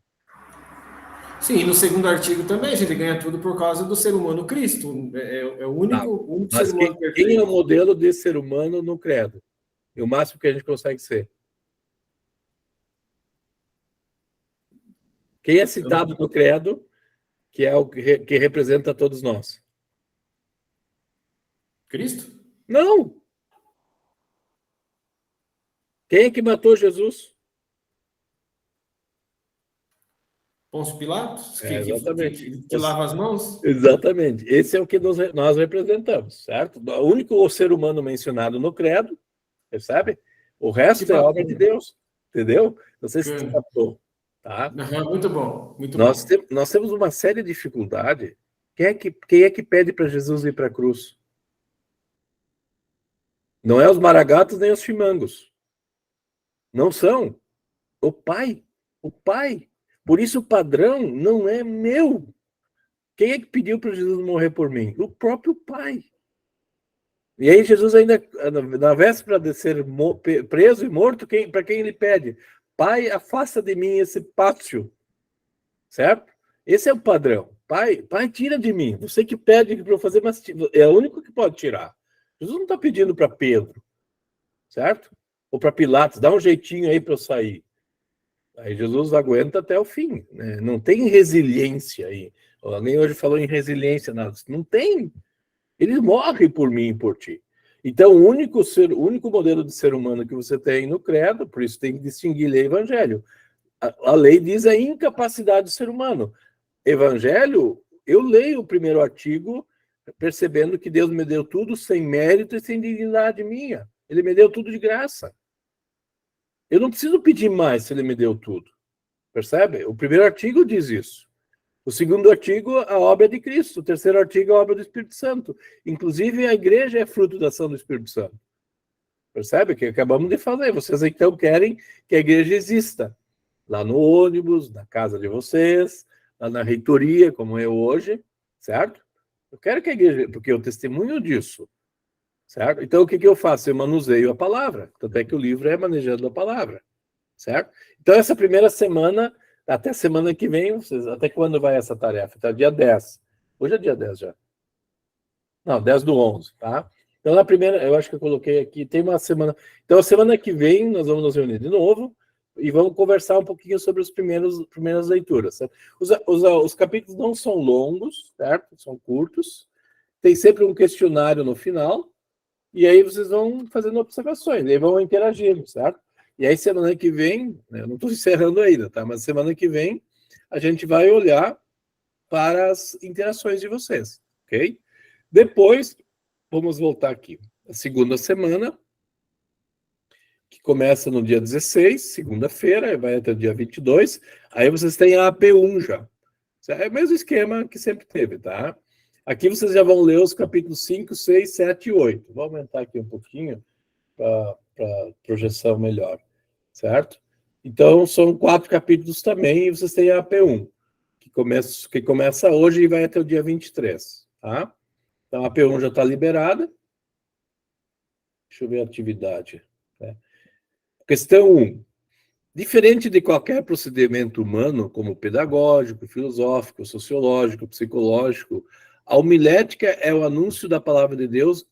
Speaker 3: Sim, e no segundo artigo também, a gente ganha tudo por causa do ser humano Cristo. É o único ser
Speaker 1: Mas
Speaker 3: humano
Speaker 1: quem é
Speaker 3: perfeito.
Speaker 1: o modelo de ser humano no credo? É o máximo que a gente consegue ser. Quem é citado no credo, que é o que representa todos nós?
Speaker 3: Cristo?
Speaker 1: Não! Quem é que matou Jesus?
Speaker 3: Pôncio Pilatos,
Speaker 1: Exatamente.
Speaker 3: que lava as mãos?
Speaker 1: Exatamente. Esse é o que nós representamos, certo? O único ser humano mencionado no credo, percebe? O resto é obra de Deus, entendeu? Não sei se você captou, tá?
Speaker 3: Muito bom, muito
Speaker 1: Nós
Speaker 3: bom.
Speaker 1: nós temos uma séria dificuldade. Quem é que pede para Jesus ir para a cruz? Não é os maragatos nem os chimangos. Não são. O Pai. O Pai. Por isso o padrão não é meu. Quem é que pediu para Jesus morrer por mim? O próprio Pai. E aí Jesus ainda, na véspera de ser preso e morto, para quem ele pede? Pai, afasta de mim esse pátio, certo? Esse é o padrão. Pai, tira de mim. Você que pede para eu fazer, mas é o único que pode tirar. Jesus não está pedindo para Pedro, certo? Ou para Pilatos, dá um jeitinho aí para eu sair. Aí Jesus aguenta até o fim, né? Não tem resiliência aí. Alguém hoje falou em resiliência, não tem. Ele morre por mim e por ti. Então, o único modelo de ser humano que você tem no credo, por isso tem que distinguir lei e evangelho. A lei diz a incapacidade do ser humano. Evangelho, eu leio o primeiro artigo percebendo que Deus me deu tudo sem mérito e sem dignidade minha. Ele me deu tudo de graça. Eu não preciso pedir mais se ele me deu tudo. Percebe? O primeiro artigo diz isso. O segundo artigo, a obra de Cristo. O terceiro artigo, a obra do Espírito Santo. Inclusive, a igreja é fruto da ação do Espírito Santo. Percebe? Que acabamos de fazer. Vocês, então, querem que a igreja exista. Lá no ônibus, na casa de vocês, lá na reitoria, como eu hoje, certo? Eu quero que a igreja... Porque eu testemunho disso. Certo? Então, o que eu faço? Eu manuseio a palavra. Tanto é que o livro é manejando a palavra. Certo? Então, essa primeira semana... Até semana que vem, até quando vai essa tarefa? Até dia 10. Hoje é dia 10 já. Não, 10/11, tá? Então, na primeira, eu acho que eu coloquei aqui, tem uma semana... Então, a semana que vem, nós vamos nos reunir de novo e vamos conversar um pouquinho sobre as primeiras leituras. Certo? Os capítulos não são longos, certo? São curtos. Tem sempre um questionário no final e aí vocês vão fazendo observações, aí vão interagindo, certo? E aí, semana que vem, eu não estou encerrando ainda, tá? Mas semana que vem, a gente vai olhar para as interações de vocês, ok? Depois, vamos voltar aqui. A segunda semana, que começa no dia 16, segunda-feira, vai até o dia 22. Aí vocês têm a AP1 já. É o mesmo esquema que sempre teve, tá? Aqui vocês já vão ler os capítulos 5, 6, 7 e 8. Vou aumentar aqui um pouquinho para projeção melhor, certo? Então, são 4 capítulos também, e vocês têm a AP1, que começa hoje e vai até o dia 23, tá? Então, a AP1 já está liberada. Deixa eu ver a atividade. Né? Questão 1. Diferente de qualquer procedimento humano, como pedagógico, filosófico, sociológico, psicológico, a homilética é o anúncio da palavra de Deus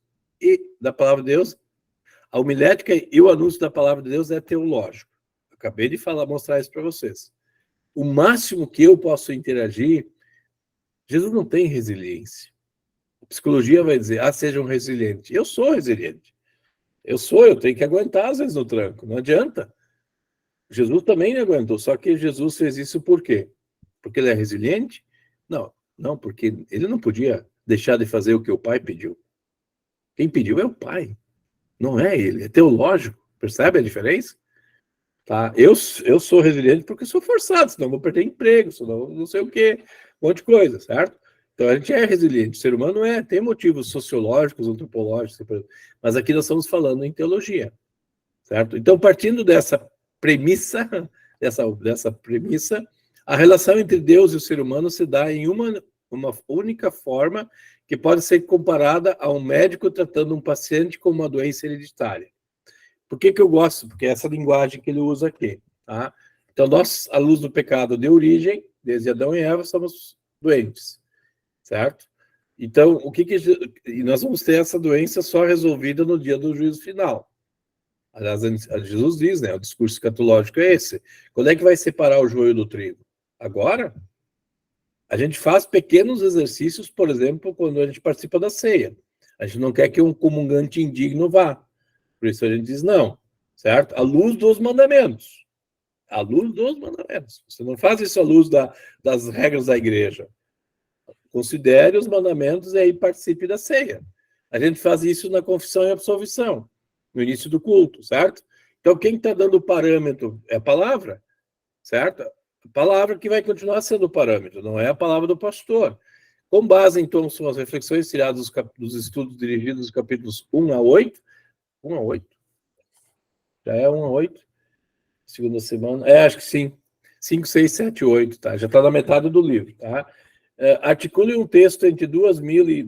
Speaker 1: A homilética e o anúncio da palavra de Deus é teológico. Acabei de mostrar isso para vocês. O máximo que eu posso interagir, Jesus não tem resiliência. A psicologia vai dizer, sejam resilientes. Eu sou resiliente. Eu tenho que aguentar às vezes no tranco, não adianta. Jesus também aguentou, só que Jesus fez isso por quê? Porque ele é resiliente? Não, porque ele não podia deixar de fazer o que o pai pediu. Quem pediu é o pai. Não é ele, é teológico. Percebe a diferença? Tá? Eu sou resiliente porque sou forçado, senão vou perder emprego, senão não sei o quê, um monte de coisa, certo? Então a gente é resiliente. O ser humano tem motivos sociológicos, antropológicos, mas aqui nós estamos falando em teologia, certo? Então, partindo dessa premissa, a relação entre Deus e o ser humano se dá em uma única forma que pode ser comparada a um médico tratando um paciente com uma doença hereditária. Por que eu gosto? Porque é essa linguagem que ele usa aqui. Tá? Então, nós, à luz do pecado de origem, desde Adão e Eva, somos doentes. Certo? Então, e nós vamos ter essa doença só resolvida no dia do juízo final. Aliás, Jesus diz, né? O discurso escatológico é esse. Quando é que vai separar o joio do trigo? Agora? A gente faz pequenos exercícios, por exemplo, quando a gente participa da ceia. A gente não quer que um comungante indigno vá. Por isso a gente diz não, certo? À luz dos mandamentos. À luz dos mandamentos. Você não faz isso à luz das regras da igreja. Considere os mandamentos e aí participe da ceia. A gente faz isso na confissão e absolvição, no início do culto, certo? Então, quem está dando o parâmetro é a palavra, certo? A palavra que vai continuar sendo o parâmetro, não é a palavra do pastor. Com base, então, são as reflexões tiradas dos estudos dirigidos dos capítulos 1 a 8. 1 a 8? Já é 1 a 8? Segunda semana? Acho que sim. 5, 6, 7, 8, tá? Já está na metade do livro, tá? Articule um texto entre 2.000 e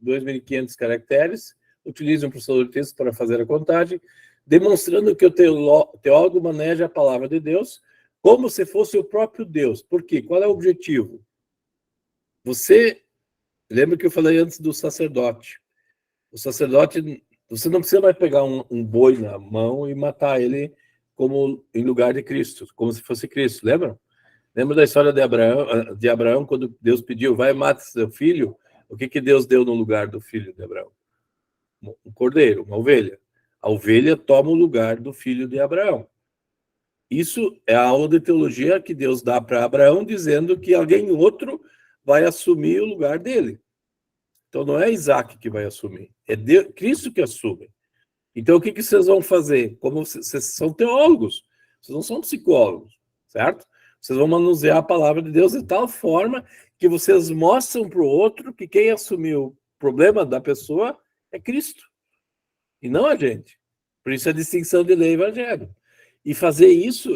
Speaker 1: 2.500 caracteres, utilize um processador de texto para fazer a contagem, demonstrando que o teólogo maneja a palavra de Deus como se fosse o próprio Deus. Por quê? Qual é o objetivo? Você, lembra que eu falei antes do sacerdote? O sacerdote, você não precisa mais pegar um boi na mão e matar ele como em lugar de Cristo, como se fosse Cristo, lembram? Lembra da história de Abraão, quando Deus pediu, vai e mata seu filho? O que Deus deu no lugar do filho de Abraão? Um cordeiro, uma ovelha. A ovelha toma o lugar do filho de Abraão. Isso é a aula de teologia que Deus dá para Abraão, dizendo que alguém outro vai assumir o lugar dele. Então não é Isaac que vai assumir, é Cristo que assume. Então o que vocês vão fazer? Como vocês são teólogos, vocês não são psicólogos, certo? Vocês vão manusear a palavra de Deus de tal forma que vocês mostram para o outro que quem assumiu o problema da pessoa é Cristo, e não a gente. Por isso a distinção de lei e evangelho. E fazer isso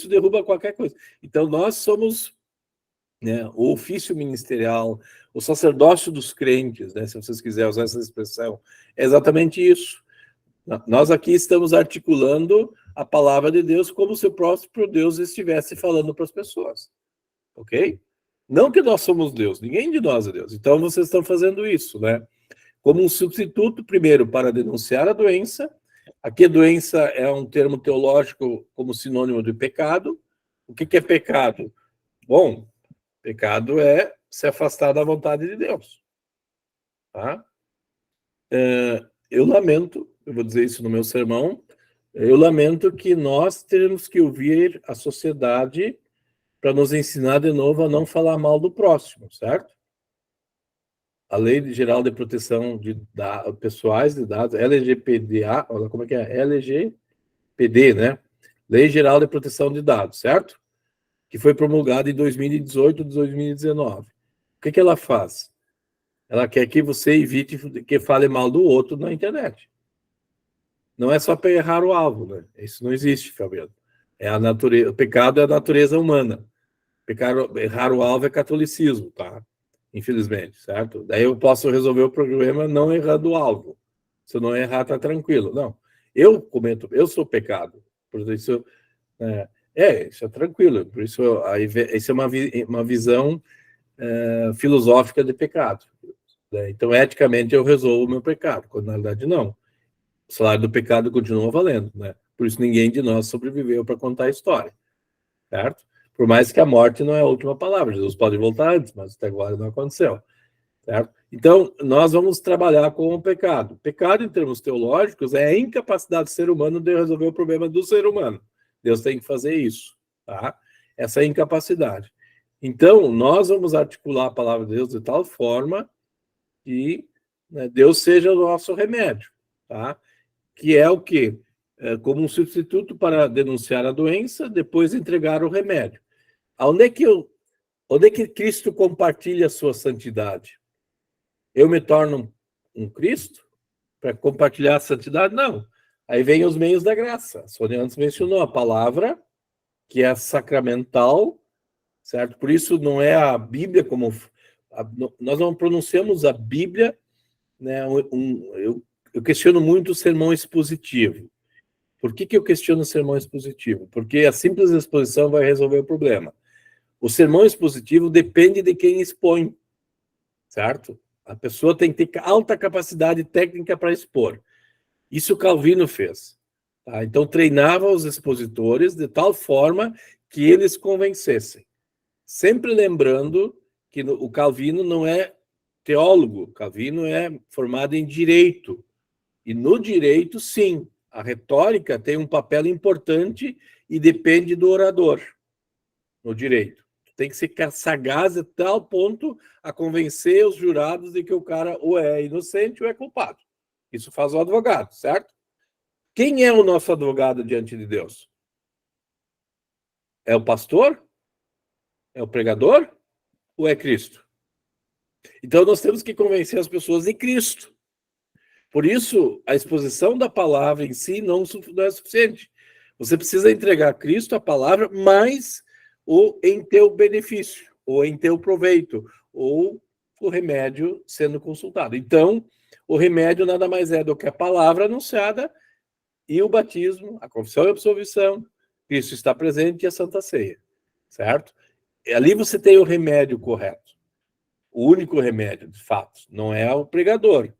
Speaker 1: derruba qualquer coisa. Então nós somos, né, o ofício ministerial, o sacerdócio dos crentes, né, se vocês quiserem usar essa expressão, é exatamente isso. Nós aqui estamos articulando a palavra de Deus como se o próprio Deus estivesse falando para as pessoas, ok? Não que nós somos Deus, ninguém de nós é Deus. Então vocês estão fazendo isso, né? Como um substituto, primeiro, para denunciar a doença. Aqui a doença é um termo teológico como sinônimo de pecado. O que é pecado? Bom, pecado é se afastar da vontade de Deus. Tá? Eu lamento, eu vou dizer isso no meu sermão, eu lamento que nós teremos que ouvir a sociedade para nos ensinar de novo a não falar mal do próximo, certo? A Lei Geral de Proteção de Pessoais de Dados, LGPDA, olha como é que é, LGPD, né? Lei Geral de Proteção de Dados, certo? Que foi promulgada em 2018 e 2019. O que ela faz? Ela quer que você evite que fale mal do outro na internet. Não é só para errar o alvo, né? Isso não existe, Fabiano. É a natureza, o pecado é a natureza humana. Errar o alvo é catolicismo, tá? Infelizmente, certo? Daí eu posso resolver o problema não errando o alvo. Se eu não errar, tá tranquilo. Não. Eu sou pecado. Por isso, isso é tranquilo. Por isso, isso é uma visão filosófica de pecado. Né? Então, eticamente, eu resolvo o meu pecado, quando na verdade não. O salário do pecado continua valendo, né? Por isso ninguém de nós sobreviveu para contar a história, certo? Por mais que a morte não é a última palavra, Jesus pode voltar antes, mas até agora não aconteceu, certo? Então, nós vamos trabalhar com o pecado. Pecado, em termos teológicos, é a incapacidade do ser humano de resolver o problema do ser humano. Deus tem que fazer isso, tá? Essa é a incapacidade. Então, nós vamos articular a palavra de Deus de tal forma que, né, Deus seja o nosso remédio, tá? Que é o quê? Como um substituto para denunciar a doença, depois entregar o remédio. Onde é que Cristo compartilha a sua santidade? Eu me torno um Cristo para compartilhar a santidade? Não. Aí vem os meios da graça. A Sônia antes mencionou a palavra, que é sacramental, certo? Por isso não é a Bíblia como... nós não pronunciamos a Bíblia, né? Eu questiono muito o sermão expositivo. Por que eu questiono o sermão expositivo? Porque a simples exposição vai resolver o problema. O sermão expositivo depende de quem expõe, certo? A pessoa tem que ter alta capacidade técnica para expor. Isso Calvino fez. Tá? Então, treinava os expositores de tal forma que eles convencessem. Sempre lembrando que o Calvino não é teólogo, Calvino é formado em direito. E no direito, sim, a retórica tem um papel importante e depende do orador no direito. Tem que ser sagaz a tal ponto a convencer os jurados de que o cara ou é inocente ou é culpado. Isso faz o advogado, certo? Quem é o nosso advogado diante de Deus? É o pastor? É o pregador? Ou é Cristo? Então nós temos que convencer as pessoas de Cristo. Por isso, a exposição da palavra em si não é suficiente. Você precisa entregar a Cristo a palavra, mas em teu benefício, ou em teu proveito, ou o remédio sendo consultado. Então, O remédio nada mais é do que a palavra anunciada e o batismo, a confissão e a absolvição. Cristo está presente e a Santa Ceia, certo? E ali você tem o remédio correto. O único remédio, de fato, não é o pregador.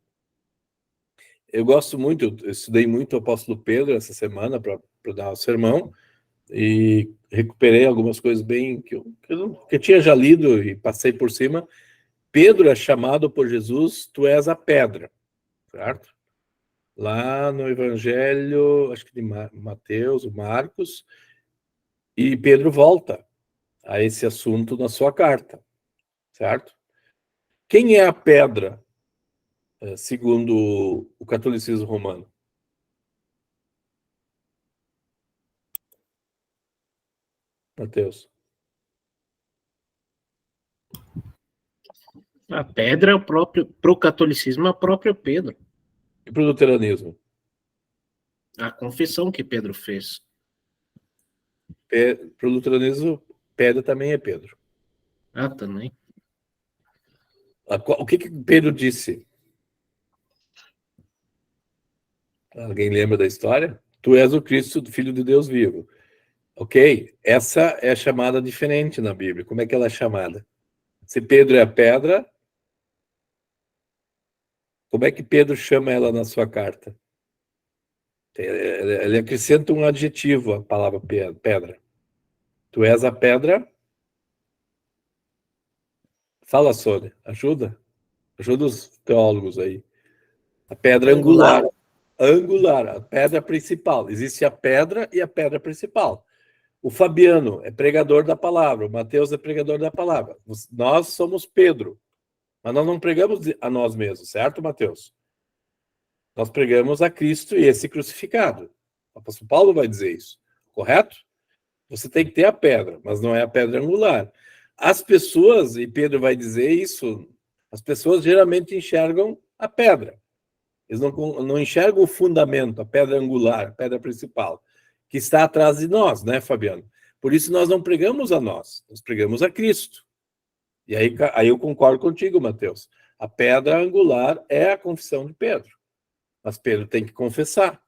Speaker 1: Eu gosto muito, eu estudei muito o apóstolo Pedro essa semana para dar o sermão e recuperei algumas coisas bem que eu tinha já lido e passei por cima. Pedro é chamado por Jesus, tu és a pedra, certo? Lá no Evangelho, acho que de Mateus, Marcos, e Pedro volta a esse assunto na sua carta, certo? Quem é a pedra, segundo o catolicismo romano? Mateus.
Speaker 4: A pedra é o próprio, pro catolicismo, é o próprio Pedro.
Speaker 1: E para o luteranismo?
Speaker 4: A confissão que Pedro fez.
Speaker 1: Para o luteranismo, pedra também é Pedro.
Speaker 4: Ah, também.
Speaker 1: O que Pedro disse? Alguém lembra da história? Tu és o Cristo, filho de Deus vivo. Ok? Essa é chamada diferente na Bíblia. Como é que ela é chamada? Se Pedro é a pedra, como é que Pedro chama ela na sua carta? Ele acrescenta um adjetivo à palavra pedra. Tu és a pedra. Fala, Sônia. Ajuda. Ajuda os teólogos aí. A pedra angular. Angular, a pedra principal. Existe a pedra e a pedra principal. O Fabiano é pregador da palavra, o Mateus é pregador da palavra. Nós somos Pedro, mas nós não pregamos a nós mesmos, certo, Mateus? Nós pregamos a Cristo e esse crucificado. O apóstolo Paulo vai dizer isso, correto? Você tem que ter a pedra, mas não é a pedra angular. As pessoas, e Pedro vai dizer isso, as pessoas geralmente enxergam a pedra. Eles não enxergam o fundamento, a pedra angular, a pedra principal, que está atrás de nós, né, Fabiano? Por isso nós não pregamos a nós pregamos a Cristo. E aí eu concordo contigo, Mateus. A pedra angular é a confissão de Pedro. Mas Pedro tem que confessar.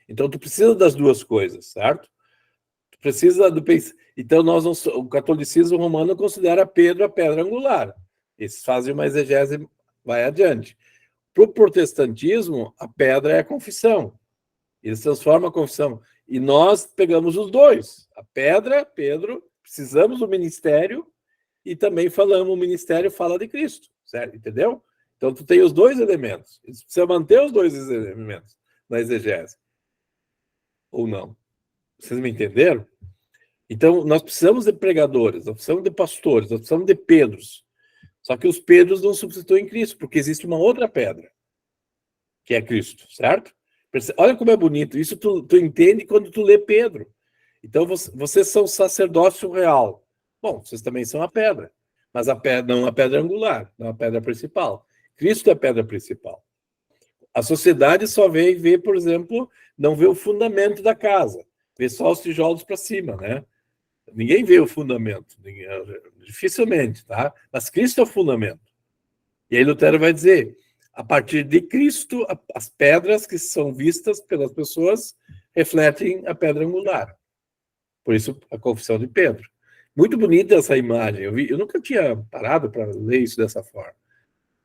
Speaker 1: Então tu precisa das duas coisas, certo? Tu precisa do... Então o catolicismo romano considera Pedro a pedra angular. Eles fazem uma exegese, vai adiante. Para o protestantismo, a pedra é a confissão. Eles transformam a confissão. E nós pegamos os dois. A pedra, Pedro, precisamos do ministério e também o ministério fala de Cristo, certo? Entendeu? Então, tu tem os dois elementos. Você precisa manter os dois elementos na exegese. Ou não? Vocês me entenderam? Então, nós precisamos de pregadores, nós precisamos de pastores, nós precisamos de Pedros. Só que os Pedros não substituem Cristo, porque existe uma outra pedra, que é Cristo, certo? Olha como é bonito. Isso tu entende quando tu lê Pedro. Então, vocês são sacerdócio real. Bom, vocês também são a pedra. Mas a pedra não a pedra angular, não a pedra principal. Cristo é a pedra principal. A sociedade só vê, por exemplo, não vê o fundamento da casa. Vê só os tijolos para cima, né? Ninguém vê o fundamento. Dificilmente, tá? Mas Cristo é o fundamento. E aí Lutero vai dizer... A partir de Cristo, as pedras que são vistas pelas pessoas refletem a pedra angular. Por isso, a confissão de Pedro. Muito bonita essa imagem. Eu nunca tinha parado para ler isso dessa forma.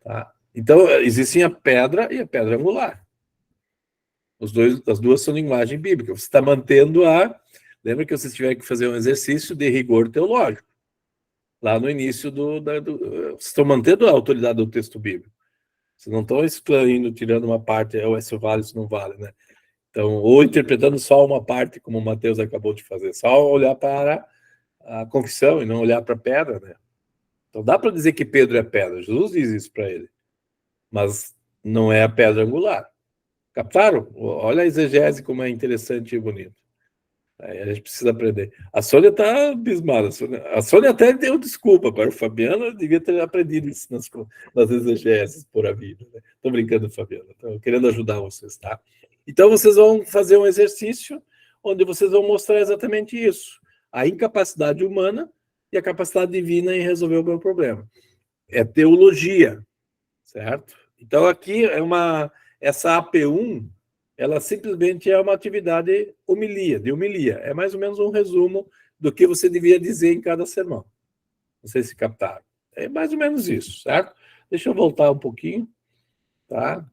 Speaker 1: Tá? Então, existem a pedra e a pedra angular. As duas são linguagem bíblica. Você está mantendo Lembra que vocês tiveram que fazer um exercício de rigor teológico. Lá no início vocês estão mantendo a autoridade do texto bíblico. Vocês não estão excluindo, tirando uma parte, isso vale, isso não vale, né? Então, ou interpretando só uma parte, como o Mateus acabou de fazer, só olhar para a confissão e não olhar para a pedra, né? Então, dá para dizer que Pedro é pedra, Jesus diz isso para ele, mas não é a pedra angular. Captaram? Olha a exegese como é interessante e bonito. Aí a gente precisa aprender. A Sônia está abismada. A Sônia até deu desculpa, agora o Fabiano devia ter aprendido isso nas exegeses por a vida. Estou brincando, Fabiano. Estou querendo ajudar vocês, tá? Então, vocês vão fazer um exercício onde vocês vão mostrar exatamente isso. A incapacidade humana e a capacidade divina em resolver o meu problema. É teologia, certo? Então, aqui essa AP1, ela simplesmente é uma atividade de homilia. É mais ou menos um resumo do que você devia dizer em cada sermão. Não sei se captaram. É mais ou menos isso, certo? Deixa eu voltar um pouquinho, tá?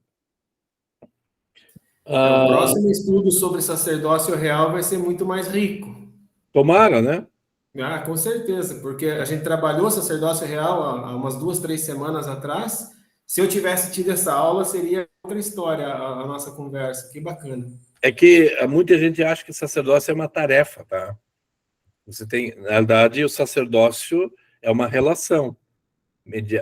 Speaker 3: O próximo estudo sobre sacerdócio real vai ser muito mais rico.
Speaker 1: Tomara, né?
Speaker 3: Ah, com certeza, porque a gente trabalhou sacerdócio real há umas 2, 3 semanas atrás. Se eu tivesse tido essa aula, seria outra história a nossa conversa. Que bacana.
Speaker 1: É que muita gente acha que sacerdócio é uma tarefa, tá? Na verdade, o sacerdócio é uma relação.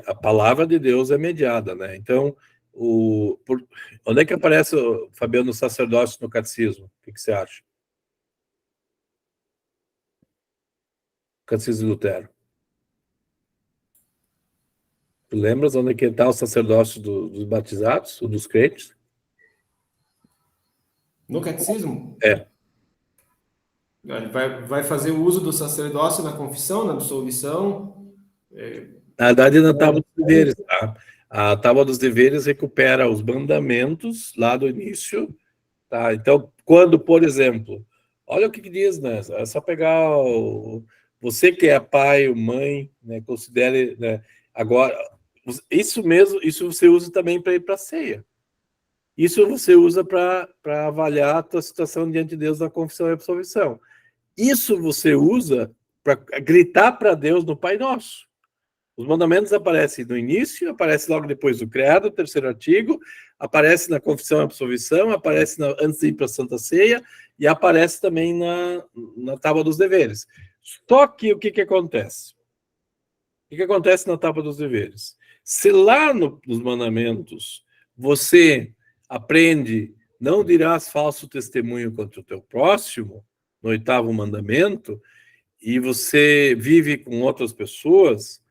Speaker 1: A palavra de Deus é mediada, né? Então, onde é que aparece, Fabiano, o sacerdócio no catecismo? O que você acha? Catecismo de Lutero. Tu lembras onde é que está o sacerdócio dos batizados, ou dos crentes?
Speaker 3: No catecismo?
Speaker 1: É.
Speaker 3: Ele vai fazer o uso do sacerdócio na confissão, na absolvição.
Speaker 1: Na verdade, na tábua dos deveres, tá? A tábua dos deveres recupera os mandamentos lá do início, tá? Então, quando, por exemplo, olha o que diz, né? É só pegar você que é pai ou mãe, né? Considere, né? Agora, isso mesmo, isso você usa também para ir para a ceia. Isso você usa para avaliar a tua situação diante de Deus na confissão e absolvição. Isso você usa para gritar para Deus no Pai Nosso. Os mandamentos aparecem no início, aparece logo depois do credo, terceiro artigo, aparece na confissão e absolvição, aparece antes de ir para a Santa Ceia e aparece também na tábua dos deveres. Só que o que acontece? O que acontece na tábua dos deveres? Se lá nos mandamentos você aprende, não dirás falso testemunho contra o teu próximo, no 8º mandamento, e você vive com outras pessoas,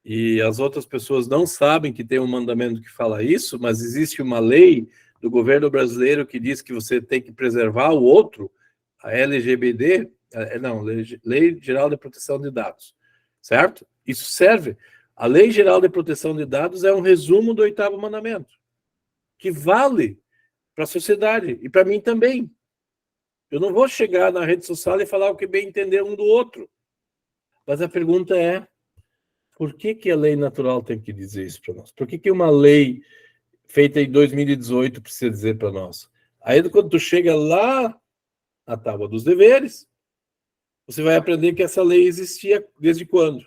Speaker 1: e as outras pessoas não sabem que tem um mandamento que fala isso, mas existe uma lei do governo brasileiro que diz que você tem que preservar o outro, a LGBT, não, Lei Geral de Proteção de Dados, certo? Isso serve. A Lei Geral de Proteção de Dados é um resumo do 8º mandamento, que vale para a sociedade e para mim também. Eu não vou chegar na rede social e falar o que bem entender um do outro. Mas a pergunta é, por que a lei natural tem que dizer isso para nós? Por que uma lei feita em 2018 precisa dizer para nós? Aí, quando tu chega lá na tábua dos deveres, você vai aprender que essa lei existia desde quando?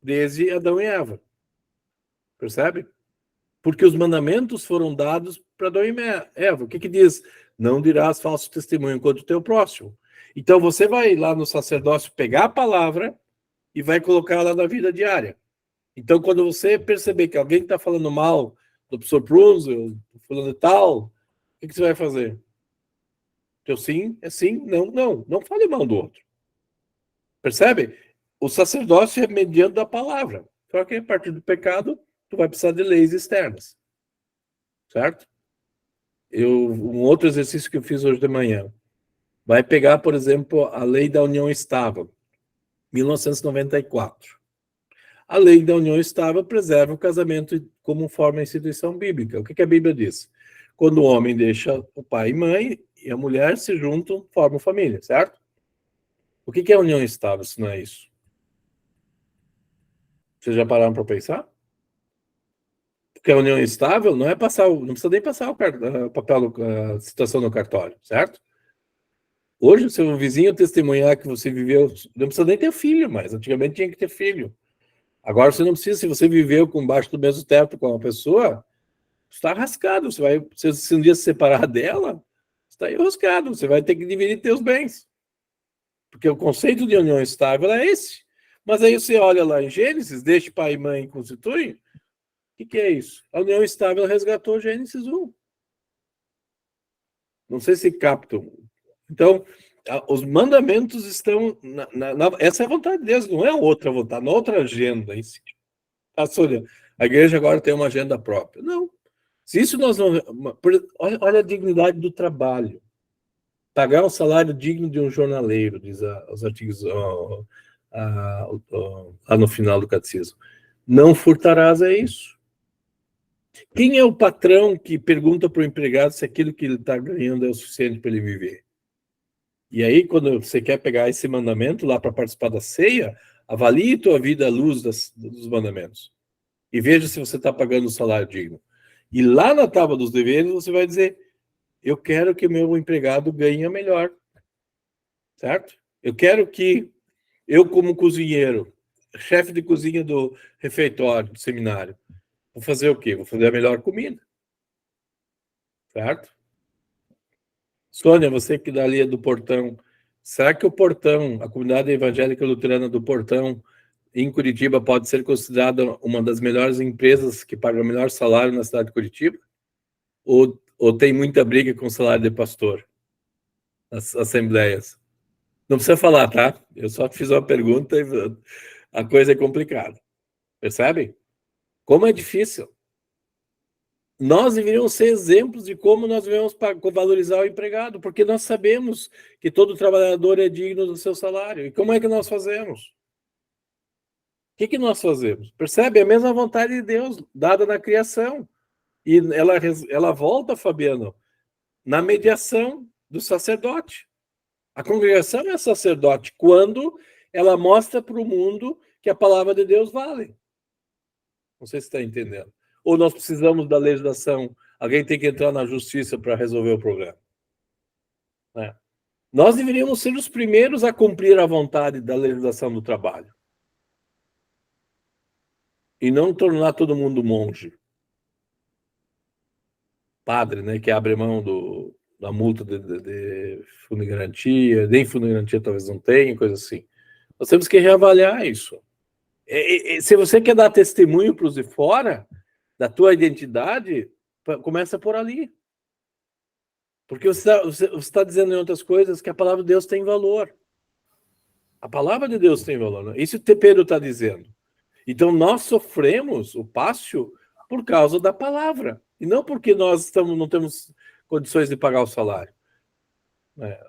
Speaker 1: Desde Adão e Eva. Percebe? Porque os mandamentos foram dados para Adão e Eva. O que diz? Não dirás falso testemunho contra o teu próximo. Então, você vai lá no sacerdócio pegar a palavra e vai colocar lá na vida diária. Então, quando você perceber que alguém está falando mal do professor Prunzel, falando tal, o que você vai fazer? Teu sim é sim, não, não. Não fale mal do outro. Percebe? O sacerdócio é mediante da palavra. Só que a partir do pecado, tu vai precisar de leis externas. Certo? Um outro exercício que eu fiz hoje de manhã. Vai pegar, por exemplo, a lei da união estável, 1994. A lei da união estável preserva o casamento como forma de instituição bíblica. O que a Bíblia diz? Quando o homem deixa o pai e mãe e a mulher se juntam, formam família, certo? O que é união estável se não é isso? Vocês já pararam para pensar? Porque a união estável não é não precisa nem passar o papel, a situação no cartório, certo? Hoje, o seu vizinho testemunhar que você viveu, não precisa nem ter filho mais. Antigamente tinha que ter filho. Agora você não precisa, se você viveu embaixo do mesmo teto com uma pessoa, você está rascado. Se um dia se separar dela, você está enroscado. Você vai ter que dividir seus bens. Porque o conceito de união estável é esse. Mas aí você olha lá em Gênesis, deixa pai e mãe constituir. O que é isso? A união estável resgatou Gênesis 1. Não sei se captam. Então, os mandamentos estão... essa é a vontade de Deus, não é outra vontade, não é outra agenda em si. Sônia, a igreja agora tem uma agenda própria. Não. Se isso nós não... Olha a dignidade do trabalho. Pagar um salário digno de um jornaleiro, diz os artigos lá no final do catecismo. Não furtarás é isso. Quem é o patrão que pergunta para o empregado se aquilo que ele está ganhando é o suficiente para ele viver? E aí, quando você quer pegar esse mandamento lá para participar da ceia, avalie tua vida à luz dos mandamentos. E veja se você está pagando o salário digno. E lá na tábua dos deveres, você vai dizer, eu quero que o meu empregado ganhe melhor. Certo? Eu quero que eu, como cozinheiro, chefe de cozinha do refeitório, do seminário, vou fazer o quê? Vou fazer a melhor comida. Certo? Sônia, você que dali é do Portão, será que o Portão, a comunidade evangélica luterana do Portão, em Curitiba, pode ser considerada uma das melhores empresas que paga o melhor salário na cidade de Curitiba? Ou tem muita briga com o salário de pastor nas assembleias? Não precisa falar, tá? Eu só fiz uma pergunta e a coisa é complicada. Percebe? Como é difícil. Nós deveríamos ser exemplos de como nós devemos valorizar o empregado, porque nós sabemos que todo trabalhador é digno do seu salário. E como é que nós fazemos? O que nós fazemos? Percebe? É a mesma vontade de Deus dada na criação. E ela volta, Fabiano, na mediação do sacerdote. A congregação é sacerdote quando ela mostra para o mundo que a palavra de Deus vale. Não sei se está entendendo. Ou nós precisamos da legislação, alguém tem que entrar na justiça para resolver o problema. Né? Nós deveríamos ser os primeiros a cumprir a vontade da legislação do trabalho. E não tornar todo mundo monge. Padre, né, que abre mão da multa de fundo de garantia, nem fundo de garantia talvez não tenha, coisa assim. Nós temos que reavaliar isso. Se você quer dar testemunho para os de fora da tua identidade, começa por ali. Porque você está dizendo em outras coisas que a palavra de Deus tem valor. A palavra de Deus tem valor. Né? Isso que Pedro está dizendo. Então, nós sofremos o pássio por causa da palavra. E não porque nós não temos condições de pagar o salário.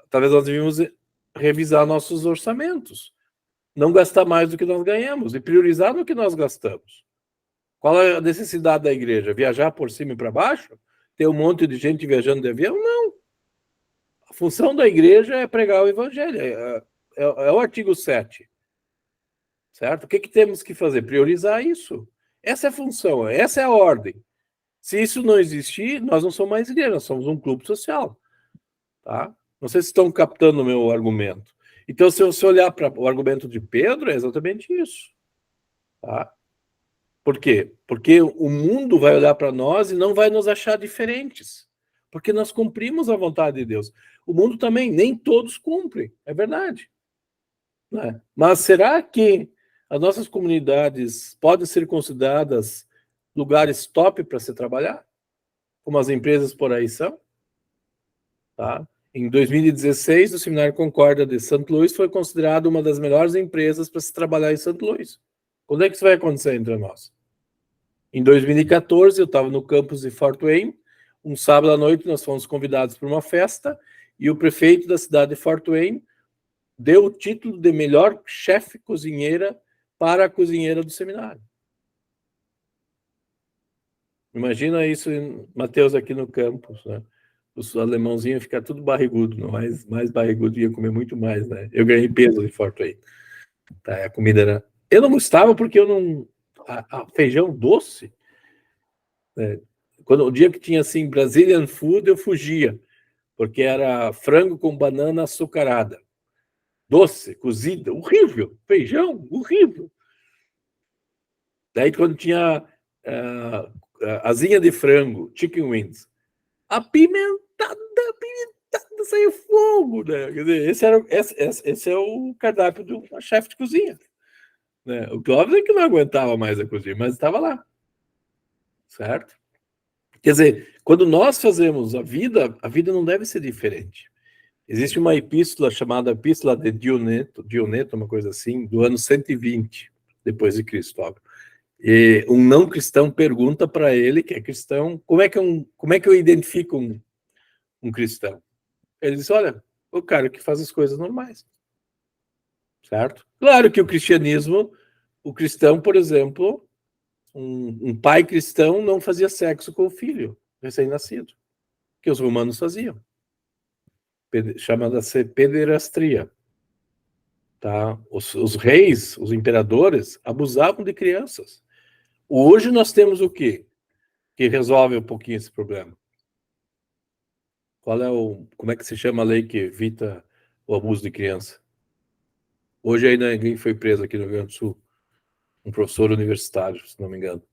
Speaker 1: Talvez nós devíamos revisar nossos orçamentos. Não gastar mais do que nós ganhamos e priorizar no que nós gastamos. Qual é a necessidade da igreja? Viajar por cima e para baixo? Ter um monte de gente viajando de avião? Não. A função da igreja é pregar o evangelho. É o artigo 7. Certo? O que temos que fazer? Priorizar isso. Essa é a função, essa é a ordem. Se isso não existir, nós não somos mais igreja, nós somos um clube social. Tá? Não sei se estão captando o meu argumento. Então, se você olhar para o argumento de Pedro, é exatamente isso. Tá? Por quê? Porque o mundo vai olhar para nós e não vai nos achar diferentes. Porque nós cumprimos a vontade de Deus. O mundo também, nem todos cumprem, é verdade. Né? Mas será que as nossas comunidades podem ser consideradas lugares top para se trabalhar? Como as empresas por aí são? Tá? Em 2016, o Seminário Concórdia de Santo Luís foi considerado uma das melhores empresas para se trabalhar em Santo Luís. Quando é que isso vai acontecer entre nós? Em 2014, eu estava no campus de Fort Wayne. Um sábado à noite, nós fomos convidados para uma festa e o prefeito da cidade de Fort Wayne deu o título de melhor chefe cozinheira para a cozinheira do seminário. Imagina isso, Mateus, aqui no campus, né? Os alemãozinhos iam ficar tudo barrigudo, não? Mais barrigudo, ia comer muito mais, né? Eu ganhei peso de Fort Wayne. Tá, a comida era... Eu não gostava porque eu não... feijão doce, né? O dia que tinha, assim, Brazilian food, eu fugia, porque era frango com banana açucarada. Doce, cozida, horrível. Feijão, horrível. Daí, quando tinha asinha de frango, chicken wings, apimentada, saiu fogo, né? Quer dizer, esse é o cardápio do chefe de cozinha. Né? O Clóvis é que não aguentava mais a cozinha, mas estava lá. Certo? Quer dizer, quando nós fazemos a vida não deve ser diferente. Existe uma epístola chamada Epístola de Dioneto, uma coisa assim, do ano 120 depois de Cristo. E um não cristão pergunta para ele, que é cristão, como é que eu identifico um cristão? Ele diz, olha, o cara que faz as coisas normais. Certo? Claro que o cristianismo, o cristão, por exemplo, um pai cristão não fazia sexo com o filho recém-nascido, que os romanos faziam, chamada-se pederastria. Tá? Os reis, os imperadores, abusavam de crianças. Hoje nós temos o quê? Que resolve um pouquinho esse problema. Como é que se chama a lei que evita o abuso de criança? Hoje ainda ninguém foi preso aqui no Rio Grande do Sul. Um professor universitário, se não me engano.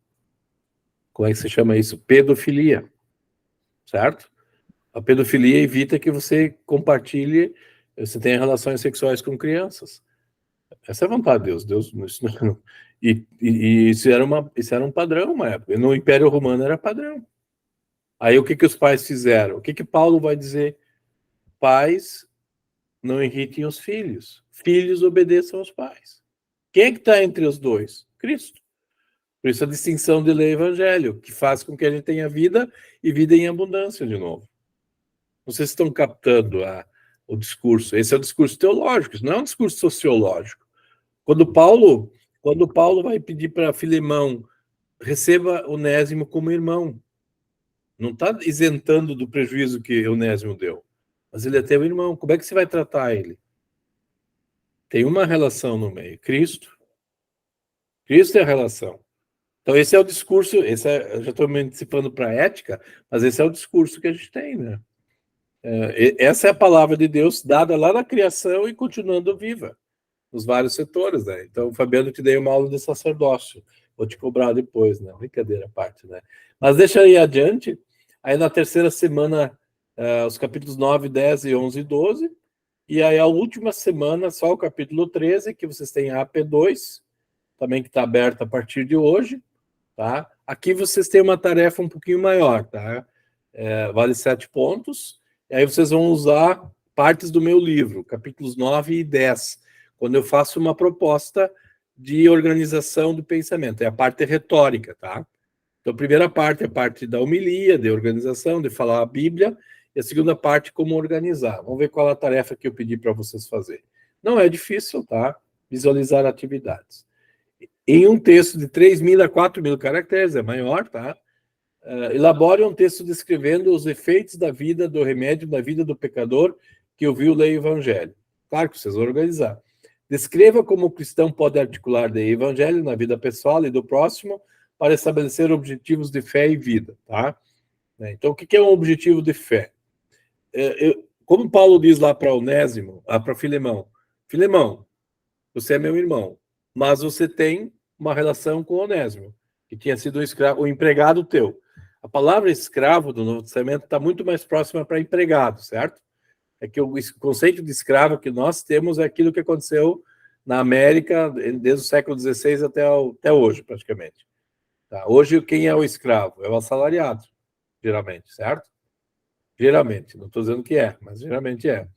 Speaker 1: Como é que se chama isso? Pedofilia. Certo? A pedofilia evita que você compartilhe, você tenha relações sexuais com crianças. Essa é a vontade de Deus. Isso era um padrão uma época. No Império Romano era padrão. Aí o que os pais fizeram? O que Paulo vai dizer? Pais, não irritem os filhos. Filhos, obedeçam aos pais. Quem é que está entre os dois? Cristo. Por isso a distinção de lei e evangelho, que faz com que a gente tenha vida e vida em abundância de novo. Vocês estão captando o discurso. Esse é o discurso teológico, isso não é um discurso sociológico. Quando Paulo vai pedir para Filemão, receba Onésimo como irmão, não está isentando do prejuízo que Onésimo deu, mas ele é teu irmão. Como é que você vai tratar ele? Tem uma relação no meio. Cristo é a relação. Então esse é o discurso, eu já estou me antecipando para a ética, mas esse é o discurso que a gente tem, né? Essa é a palavra de Deus dada lá na criação e continuando viva, nos vários setores, né? Então, Fabiano, te dei uma aula de sacerdócio, vou te cobrar depois, né? Brincadeira à parte, né? Mas deixa aí adiante, aí na terceira semana, os capítulos 9, 10 e 11 e 12, e aí a última semana, só o capítulo 13, que vocês têm a AP2, também que está aberta a partir de hoje, tá? Aqui vocês têm uma tarefa um pouquinho maior, tá? Vale 7 pontos, e aí vocês vão usar partes do meu livro, capítulos 9 e 10, quando eu faço uma proposta de organização do pensamento. É a parte retórica, tá? Então, a primeira parte é a parte da homilia, de organização, de falar a Bíblia, e a segunda parte, como organizar. Vamos ver qual é a tarefa que eu pedi para vocês fazerem. Não é difícil, tá? Visualizar atividades. Em um texto de 3.000 a 4.000 caracteres, é maior, tá? Elabore um texto descrevendo os efeitos da vida, do remédio na vida do pecador que ouviu ler o Evangelho. Claro que vocês vão organizar. Descreva como o cristão pode articular o Evangelho na vida pessoal e do próximo para estabelecer objetivos de fé e vida, tá? Então, o que é um objetivo de fé? Como Paulo diz lá para Onésimo, para Filemão, Filemão, você é meu irmão, mas você tem uma relação com Onésimo, que tinha sido o empregado teu. A palavra escravo do Novo Testamento está muito mais próxima para empregado, certo? É que o conceito de escravo que nós temos é aquilo que aconteceu na América desde o século XVI até hoje, praticamente. Tá? Hoje, quem é o escravo? É o assalariado, geralmente, certo? Geralmente, não estou dizendo que é, mas geralmente é.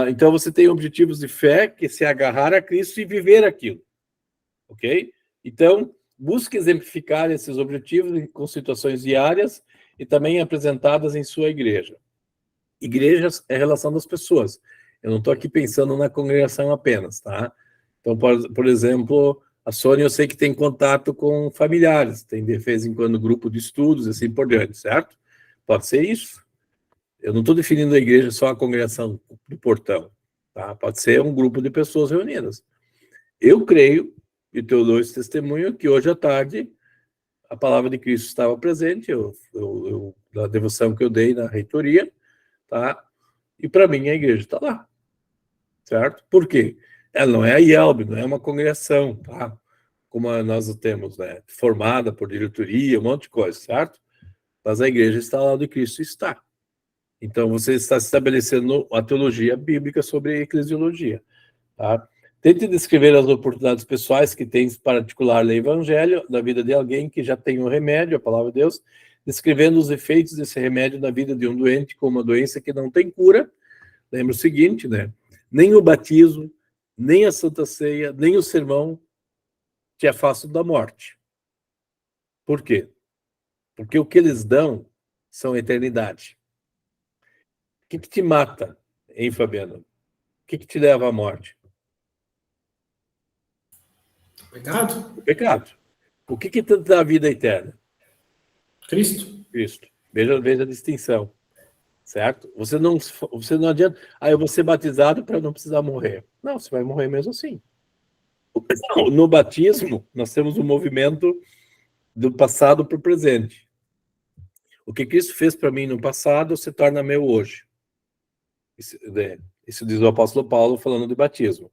Speaker 1: Então, você tem objetivos de fé, que é se agarrar a Cristo e viver aquilo, ok? Então, busque exemplificar esses objetivos com situações diárias e também apresentadas em sua igreja. Igrejas é a relação das pessoas. Eu não estou aqui pensando na congregação apenas, tá? Então, por exemplo, a Sônia, eu sei que tem contato com familiares, tem de vez em quando grupo de estudos, assim por diante, certo? Pode ser isso. Eu não estou definindo a igreja só a congregação do portão, tá? Pode ser um grupo de pessoas reunidas. Eu creio, e teu dois testemunho, que hoje à tarde a palavra de Cristo estava presente, na devoção que eu dei na reitoria, tá? E para mim a igreja está lá, certo? Por quê? Ela não é a IELB, não é uma congregação, tá? Como nós temos, né? Formada por diretoria, um monte de coisa, certo? Mas a igreja está lá onde Cristo está. Então você está estabelecendo a teologia bíblica sobre a eclesiologia, tá? Tente descrever as oportunidades pessoais que tens para articular o evangelho na vida de alguém que já tem um remédio, a palavra de Deus, descrevendo os efeitos desse remédio na vida de um doente com uma doença que não tem cura. Lembra o seguinte, né? Nem o batismo, nem a Santa Ceia, nem o sermão te afastam da morte. Por quê? Porque o que eles dão são eternidade. O que te mata, hein, Fabiano? O que te leva à morte?
Speaker 3: Pecado?
Speaker 1: O pecado. O que te dá a vida eterna?
Speaker 3: Cristo.
Speaker 1: Cristo. Veja a distinção, certo? Você não adianta, eu vou ser batizado para não precisar morrer. Não, você vai morrer mesmo assim. No batismo, nós temos um movimento do passado para o presente. O que Cristo fez para mim no passado se torna meu hoje. Isso diz o apóstolo Paulo falando de batismo.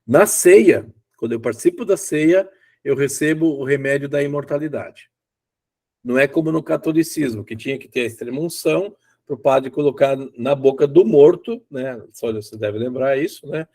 Speaker 1: Na ceia, quando eu participo da ceia, eu recebo o remédio da imortalidade. Não é como no catolicismo, que tinha que ter a extrema-unção para o padre colocar na boca do morto, né? Só você deve lembrar isso, né?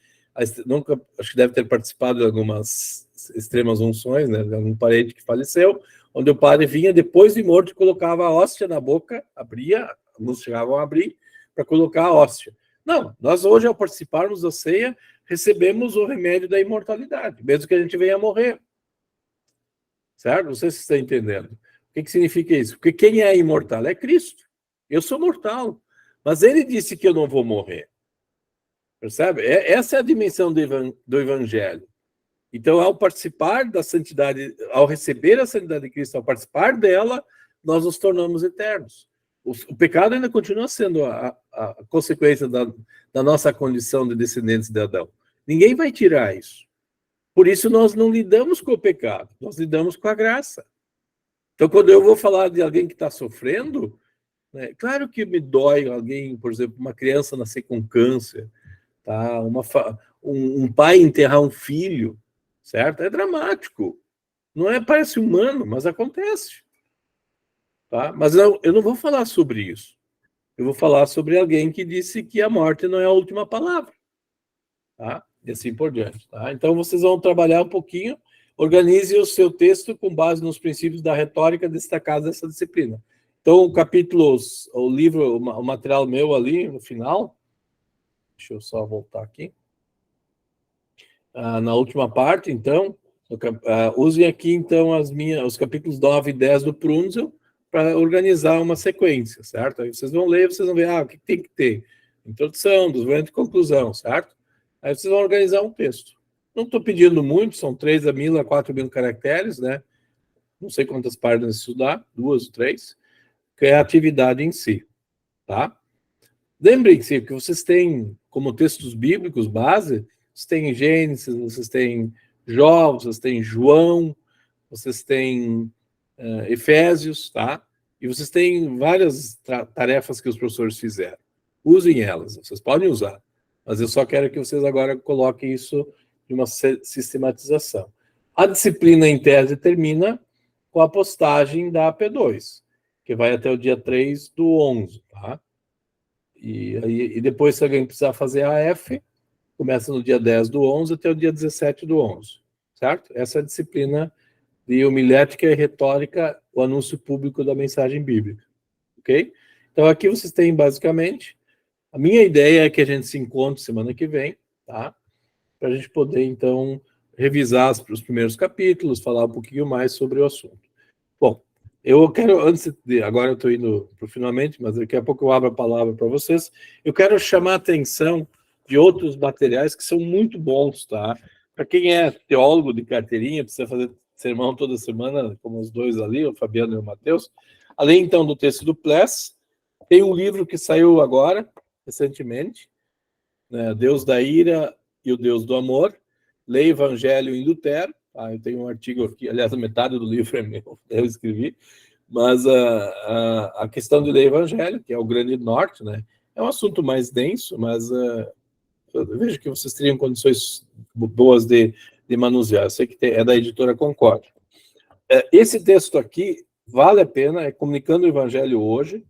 Speaker 1: Nunca, acho que deve ter participado de algumas extremas unções, né? De algum parente que faleceu, onde o padre vinha depois de morto e colocava a hóstia na boca, abria, alguns chegavam a abrir para colocar a hóstia. Não, nós hoje, ao participarmos da ceia, recebemos o remédio da imortalidade, mesmo que a gente venha a morrer. Certo? Não sei se você está entendendo. O que significa isso? Porque quem é imortal é Cristo. Eu sou mortal, mas ele disse que eu não vou morrer. Percebe? Essa é a dimensão do Evangelho. Então, ao participar da santidade, ao receber a santidade de Cristo, ao participar dela, nós nos tornamos eternos. O pecado ainda continua sendo a consequência da nossa condição de descendentes de Adão. Ninguém vai tirar isso. Por isso, nós não lidamos com o pecado, nós lidamos com a graça. Então, quando eu vou falar de alguém que está sofrendo, né, claro que me dói alguém, por exemplo, uma criança nascer com câncer, tá? Um pai enterrar um filho, certo? É dramático. Não é, parece humano, mas acontece. Tá? Mas eu não vou falar sobre isso. Eu vou falar sobre alguém que disse que a morte não é a última palavra. Tá? E assim por diante. Tá? Então, vocês vão trabalhar um pouquinho, organize o seu texto com base nos princípios da retórica destacados dessa disciplina. Então, o livro, o material meu ali, no final, deixa eu só voltar aqui. Na última parte, então, usem aqui, então, os capítulos 9 e 10 do Prunzel para organizar uma sequência, certo? Aí vocês vão ler, vocês vão ver, o que tem que ter? Introdução, desenvolvimento e conclusão, certo? Aí vocês vão organizar um texto. Não estou pedindo muito, são 3.000 a 4.000 caracteres, né? Não sei quantas páginas estudar, 2 ou 3, que é a atividade em si, tá? Lembrem-se que vocês têm, como textos bíblicos base, vocês têm Gênesis, vocês têm Jó, vocês têm João, vocês têm Efésios, tá? E vocês têm várias tarefas que os professores fizeram. Usem elas, vocês podem usar, mas eu só quero que vocês agora coloquem isso em uma sistematização. A disciplina em tese termina com a postagem da AP2, que vai até o dia 3/11, tá? E depois, se alguém precisar fazer a AF, começa no dia 10/11 até o dia 17/11, certo? Essa é a disciplina de homilética e retórica, o anúncio público da mensagem bíblica, ok? Então, aqui vocês têm, basicamente, a minha ideia é que a gente se encontre semana que vem, tá? Para a gente poder, então, revisar os primeiros capítulos, falar um pouquinho mais sobre o assunto. Bom, eu quero, agora eu estou indo para o finalmente, mas daqui a pouco eu abro a palavra para vocês. Eu quero chamar a atenção de outros materiais que são muito bons, tá? Para quem é teólogo de carteirinha, precisa fazer sermão toda semana, como os dois ali, o Fabiano e o Matheus. Além, então, do texto do Pless, tem um livro que saiu agora, recentemente, né, Deus da Ira e o Deus do Amor, Lei, Evangelho em Lutero. Eu tenho um artigo aqui, aliás, a metade do livro é meu, eu escrevi, mas a questão de Lei e Evangelho, que é o grande norte, né, é um assunto mais denso, mas eu vejo que vocês teriam condições boas de manusear. Eu sei que é da editora Concórdia. Esse texto aqui vale a pena, é Comunicando o Evangelho Hoje,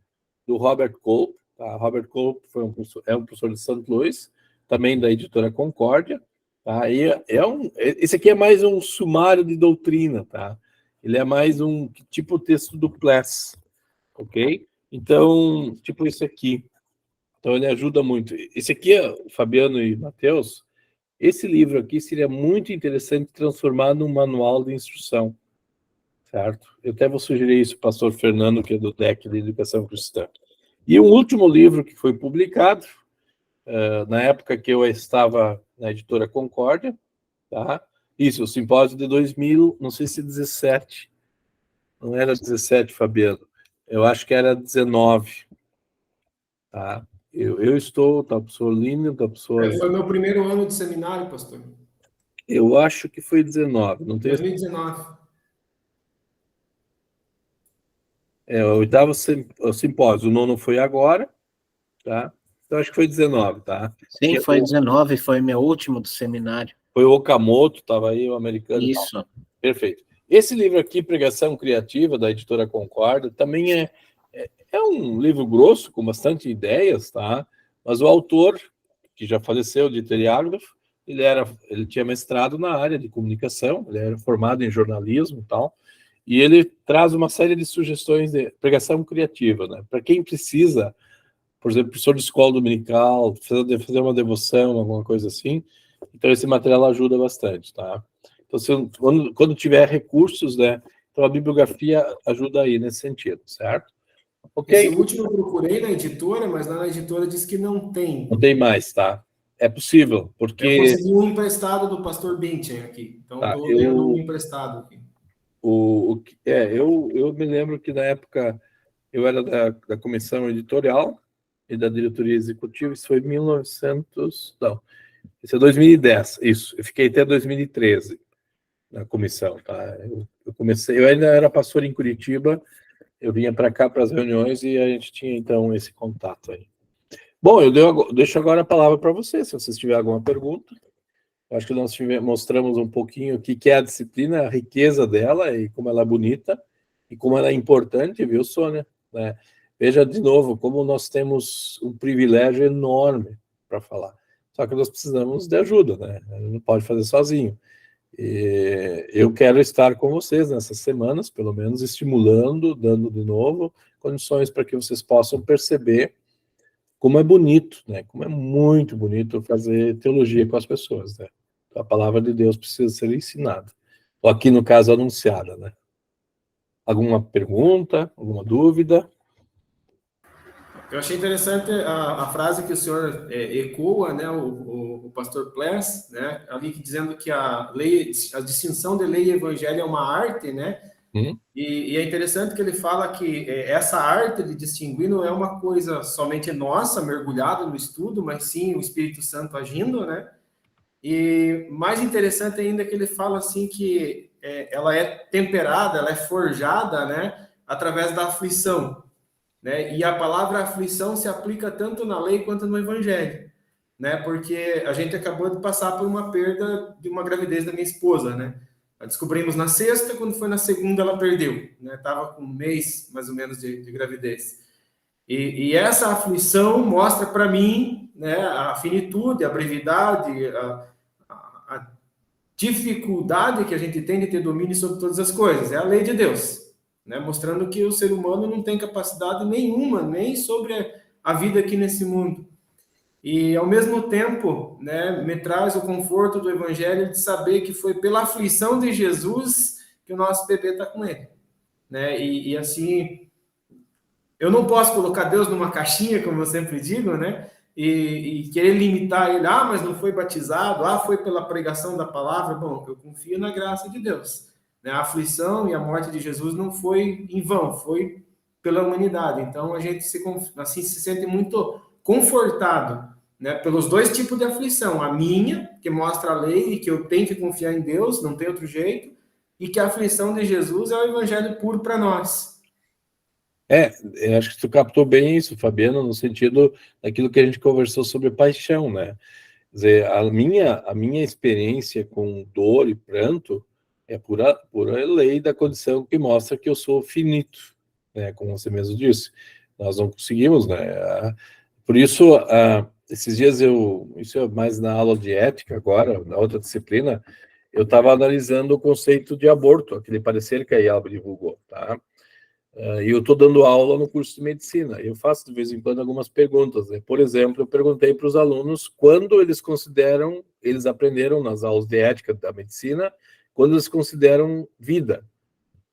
Speaker 1: do Robert Cope. Tá? Robert Cope é um professor de St. Louis, também da editora Concórdia. Tá? Esse aqui é mais um sumário de doutrina, tá? Ele é mais um tipo texto do Pless, ok? Então, tipo isso aqui. Então, ele ajuda muito. Esse aqui, Fabiano e Matheus, esse livro aqui seria muito interessante transformar num manual de instrução, certo? Eu até vou sugerir isso para o pastor Fernando, que é do DEC, de Educação Cristã. E um último livro que foi publicado, na época que eu estava na editora Concórdia, tá? Isso, o simpósio de 2000, não sei se 17, Não era 17, Fabiano. Eu acho que era 19. Tá? Eu estou, tá, professor Lino, tá, professor...
Speaker 3: Foi meu primeiro ano de seminário, pastor.
Speaker 1: Eu acho que foi 19. Não tenho...
Speaker 3: 2019.
Speaker 1: O oitavo simpósio. O nono foi agora, tá? Então acho que foi 19, tá?
Speaker 4: Sim, foi 19, foi meu último do seminário.
Speaker 1: Foi o Okamoto, estava aí, o americano.
Speaker 4: Isso.
Speaker 1: Perfeito. Esse livro aqui, Pregação Criativa, da editora Concorda, também é um livro grosso, com bastante ideias, tá? Mas o autor, que já faleceu, de Teriágrafo, ele tinha mestrado na área de comunicação, ele era formado em jornalismo e tal, e ele traz uma série de sugestões de pregação criativa, né? Para quem precisa, por exemplo, professor de escola dominical, fazer uma devoção, alguma coisa assim, então esse material ajuda bastante, tá? Então, quando tiver recursos, né? Então a bibliografia ajuda aí nesse sentido, certo? Ok?
Speaker 3: Esse último eu procurei na editora, mas lá na editora diz que não tem.
Speaker 1: Não tem mais, tá? É possível, porque...
Speaker 3: Eu consegui um emprestado do pastor Binchen aqui, então
Speaker 1: tá,
Speaker 3: estou lendo um emprestado aqui.
Speaker 1: Eu me lembro que na época eu era da comissão editorial e da diretoria executiva, isso foi 1900... Não, isso é 2010, isso. Eu fiquei até 2013 na comissão, tá? Eu ainda era pastor em Curitiba, eu vinha para cá para as reuniões e a gente tinha, então, esse contato aí. Bom, deixo agora a palavra para você, se vocês tiverem alguma pergunta. Eu acho que nós mostramos um pouquinho o que é a disciplina, a riqueza dela e como ela é bonita e como ela é importante, viu, Sônia? Né? Veja de novo como nós temos um privilégio enorme para falar. Só que nós precisamos de ajuda, né? A gente não pode fazer sozinho. E eu quero estar com vocês nessas semanas, pelo menos estimulando, dando de novo condições para que vocês possam perceber como é bonito, né? Como é muito bonito fazer teologia com as pessoas, né? A palavra de Deus precisa ser ensinada. Ou aqui, no caso, anunciada, né? Alguma pergunta? Alguma dúvida?
Speaker 3: Eu achei interessante a frase que o senhor ecoa, né, o pastor Pless, né, ali dizendo que a distinção de lei e evangelho é uma arte, né? E é interessante que ele fala que essa arte de distinguir não é uma coisa somente nossa, mergulhada no estudo, mas sim o Espírito Santo agindo, né? E mais interessante ainda que ele fala assim que ela é temperada, ela é forjada, né, através da aflição, né? E a palavra aflição se aplica tanto na lei quanto no evangelho, né? Porque a gente acabou de passar por uma perda de uma gravidez da minha esposa, né? A descobrimos na sexta, quando foi na segunda ela perdeu, né? Tava com um mês mais ou menos de gravidez. E essa aflição mostra para mim, né, a finitude, a brevidade, a dificuldade que a gente tem de ter domínio sobre todas as coisas. É a lei de Deus, né, mostrando que o ser humano não tem capacidade nenhuma, nem sobre a vida aqui nesse mundo. E, ao mesmo tempo, né, me traz o conforto do Evangelho de saber que foi pela aflição de Jesus que o nosso bebê está com ele. Né? E, assim, eu não posso colocar Deus numa caixinha, como eu sempre digo, né? E querer limitar ele, mas não foi batizado, foi pela pregação da palavra. Bom, eu confio na graça de Deus. Né? A aflição e a morte de Jesus não foi em vão, foi pela humanidade. Então, a gente se sente muito confortado, né, pelos dois tipos de aflição. A minha, que mostra a lei e que eu tenho que confiar em Deus, não tem outro jeito, e que a aflição de Jesus é o evangelho puro para nós.
Speaker 1: Eu acho que tu captou bem isso, Fabiano, no sentido daquilo que a gente conversou sobre paixão, né? Quer dizer, a minha experiência com dor e pranto é pura lei da condição que mostra que eu sou finito, né? Como você mesmo disse. Nós não conseguimos, né? Por isso, esses dias isso é mais na aula de ética agora, na outra disciplina, eu estava analisando o conceito de aborto, aquele parecer que a Yalba divulgou, tá? E eu estou dando aula no curso de medicina. Eu faço de vez em quando algumas perguntas, né? Por exemplo, eu perguntei para os alunos quando eles aprenderam nas aulas de ética da medicina, quando eles consideram vida.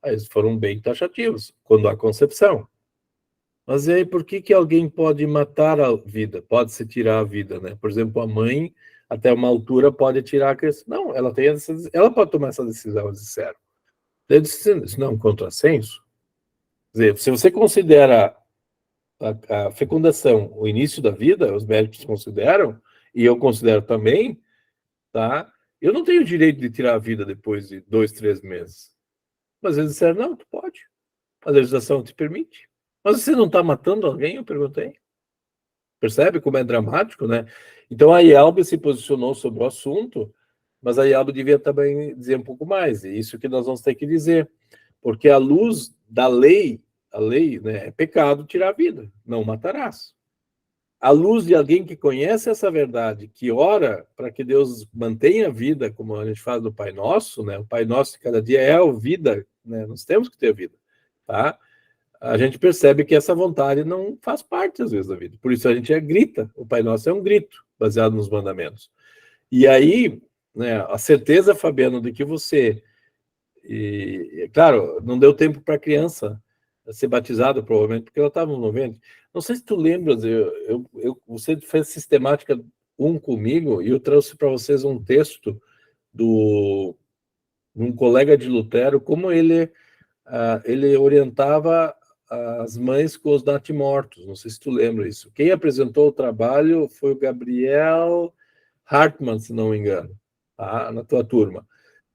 Speaker 1: Aí eles foram bem taxativos, quando há concepção. Mas e aí, por que alguém pode matar a vida? Pode se tirar a vida, né? Por exemplo, a mãe, até uma altura, pode tirar a criança. Não, ela pode tomar essa decisão, eles disseram. Isso não é um contrassenso? Quer dizer, se você considera a fecundação o início da vida, os médicos consideram, e eu considero também, tá? Eu não tenho direito de tirar a vida depois de 2, 3 meses. Mas eles disseram, não, tu pode. A legislação te permite. Mas você não está matando alguém? Eu perguntei. Percebe como é dramático, né? Então a IELB se posicionou sobre o assunto, mas a IELB devia também dizer um pouco mais. E isso que nós vamos ter que dizer. Porque à luz da lei, a lei, né, é pecado tirar a vida, não matarás. À luz de alguém que conhece essa verdade, que ora para que Deus mantenha a vida, como a gente fala do Pai Nosso, né? O Pai Nosso de cada dia é a vida, né? Nós temos que ter vida, tá? A gente percebe que essa vontade não faz parte, às vezes, da vida. Por isso a gente grita. O Pai Nosso é um grito, baseado nos mandamentos. E aí, né, a certeza, Fabiano, de que você... claro, não deu tempo para a criança ser batizada, provavelmente, porque ela estava no 90. Não sei se tu lembras, você fez sistemática 1 comigo, e eu trouxe para vocês um texto de um colega de Lutero, como ele orientava as mães com os natimortos. Não sei se tu lembra isso. Quem apresentou o trabalho foi o Gabriel Hartmann, se não me engano, tá? Na tua turma.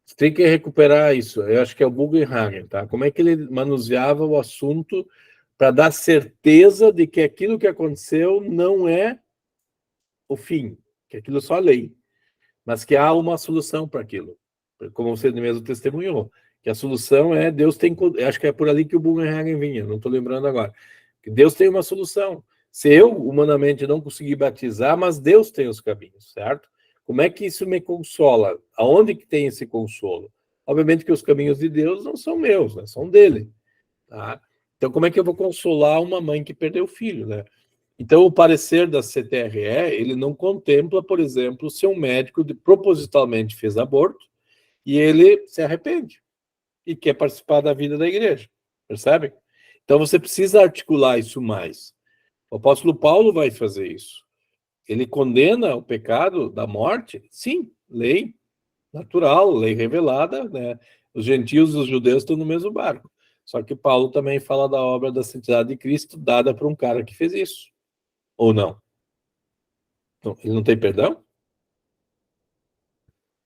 Speaker 1: Você tem que recuperar isso. Eu acho que é o Bugenhagen, tá? Como é que ele manuseava o assunto para dar certeza de que aquilo que aconteceu não é o fim, que aquilo é só lei, mas que há uma solução para aquilo. Como você mesmo testemunhou, que a solução é Deus tem, acho que é por ali que o Bugenhagen vinha, não estou lembrando agora, que Deus tem uma solução. Se eu, humanamente, não conseguir batizar, mas Deus tem os caminhos, certo? Como é que isso me consola? Aonde que tem esse consolo? Obviamente que os caminhos de Deus não são meus, né? São dele, tá? Então, como é que eu vou consolar uma mãe que perdeu o filho, né? Então, o parecer da CTRE, ele não contempla, por exemplo, se um médico propositalmente fez aborto e ele se arrepende e quer participar da vida da igreja, percebe? Então, você precisa articular isso mais. O apóstolo Paulo vai fazer isso. Ele condena o pecado da morte, sim, lei natural, lei revelada, né? Os gentios e os judeus estão no mesmo barco. Só que Paulo também fala da obra da santidade de Cristo dada para um cara que fez isso. Ou não? Então, ele não tem perdão?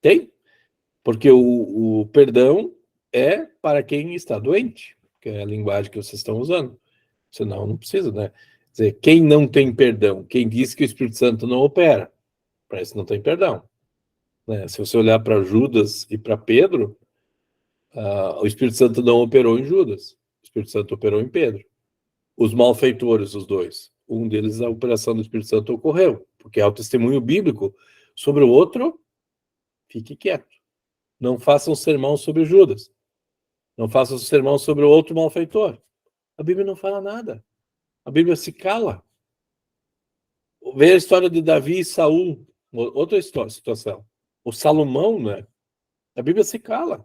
Speaker 1: Tem. Porque o perdão é para quem está doente, que é a linguagem que vocês estão usando. Senão não precisa, né? Quer dizer, quem não tem perdão, quem diz que o Espírito Santo não opera, para isso não tem perdão. Né? Se você olhar para Judas e para Pedro, o Espírito Santo não operou em Judas, o Espírito Santo operou em Pedro. Os malfeitores, os dois, um deles a operação do Espírito Santo ocorreu, porque é o testemunho bíblico. Sobre o outro, fique quieto. Não faça um sermão sobre Judas. Não faça um sermão sobre o outro malfeitor. A Bíblia não fala nada. A Bíblia se cala. Vê a história de Davi e Saul, outra situação. O Salomão, né? A Bíblia se cala.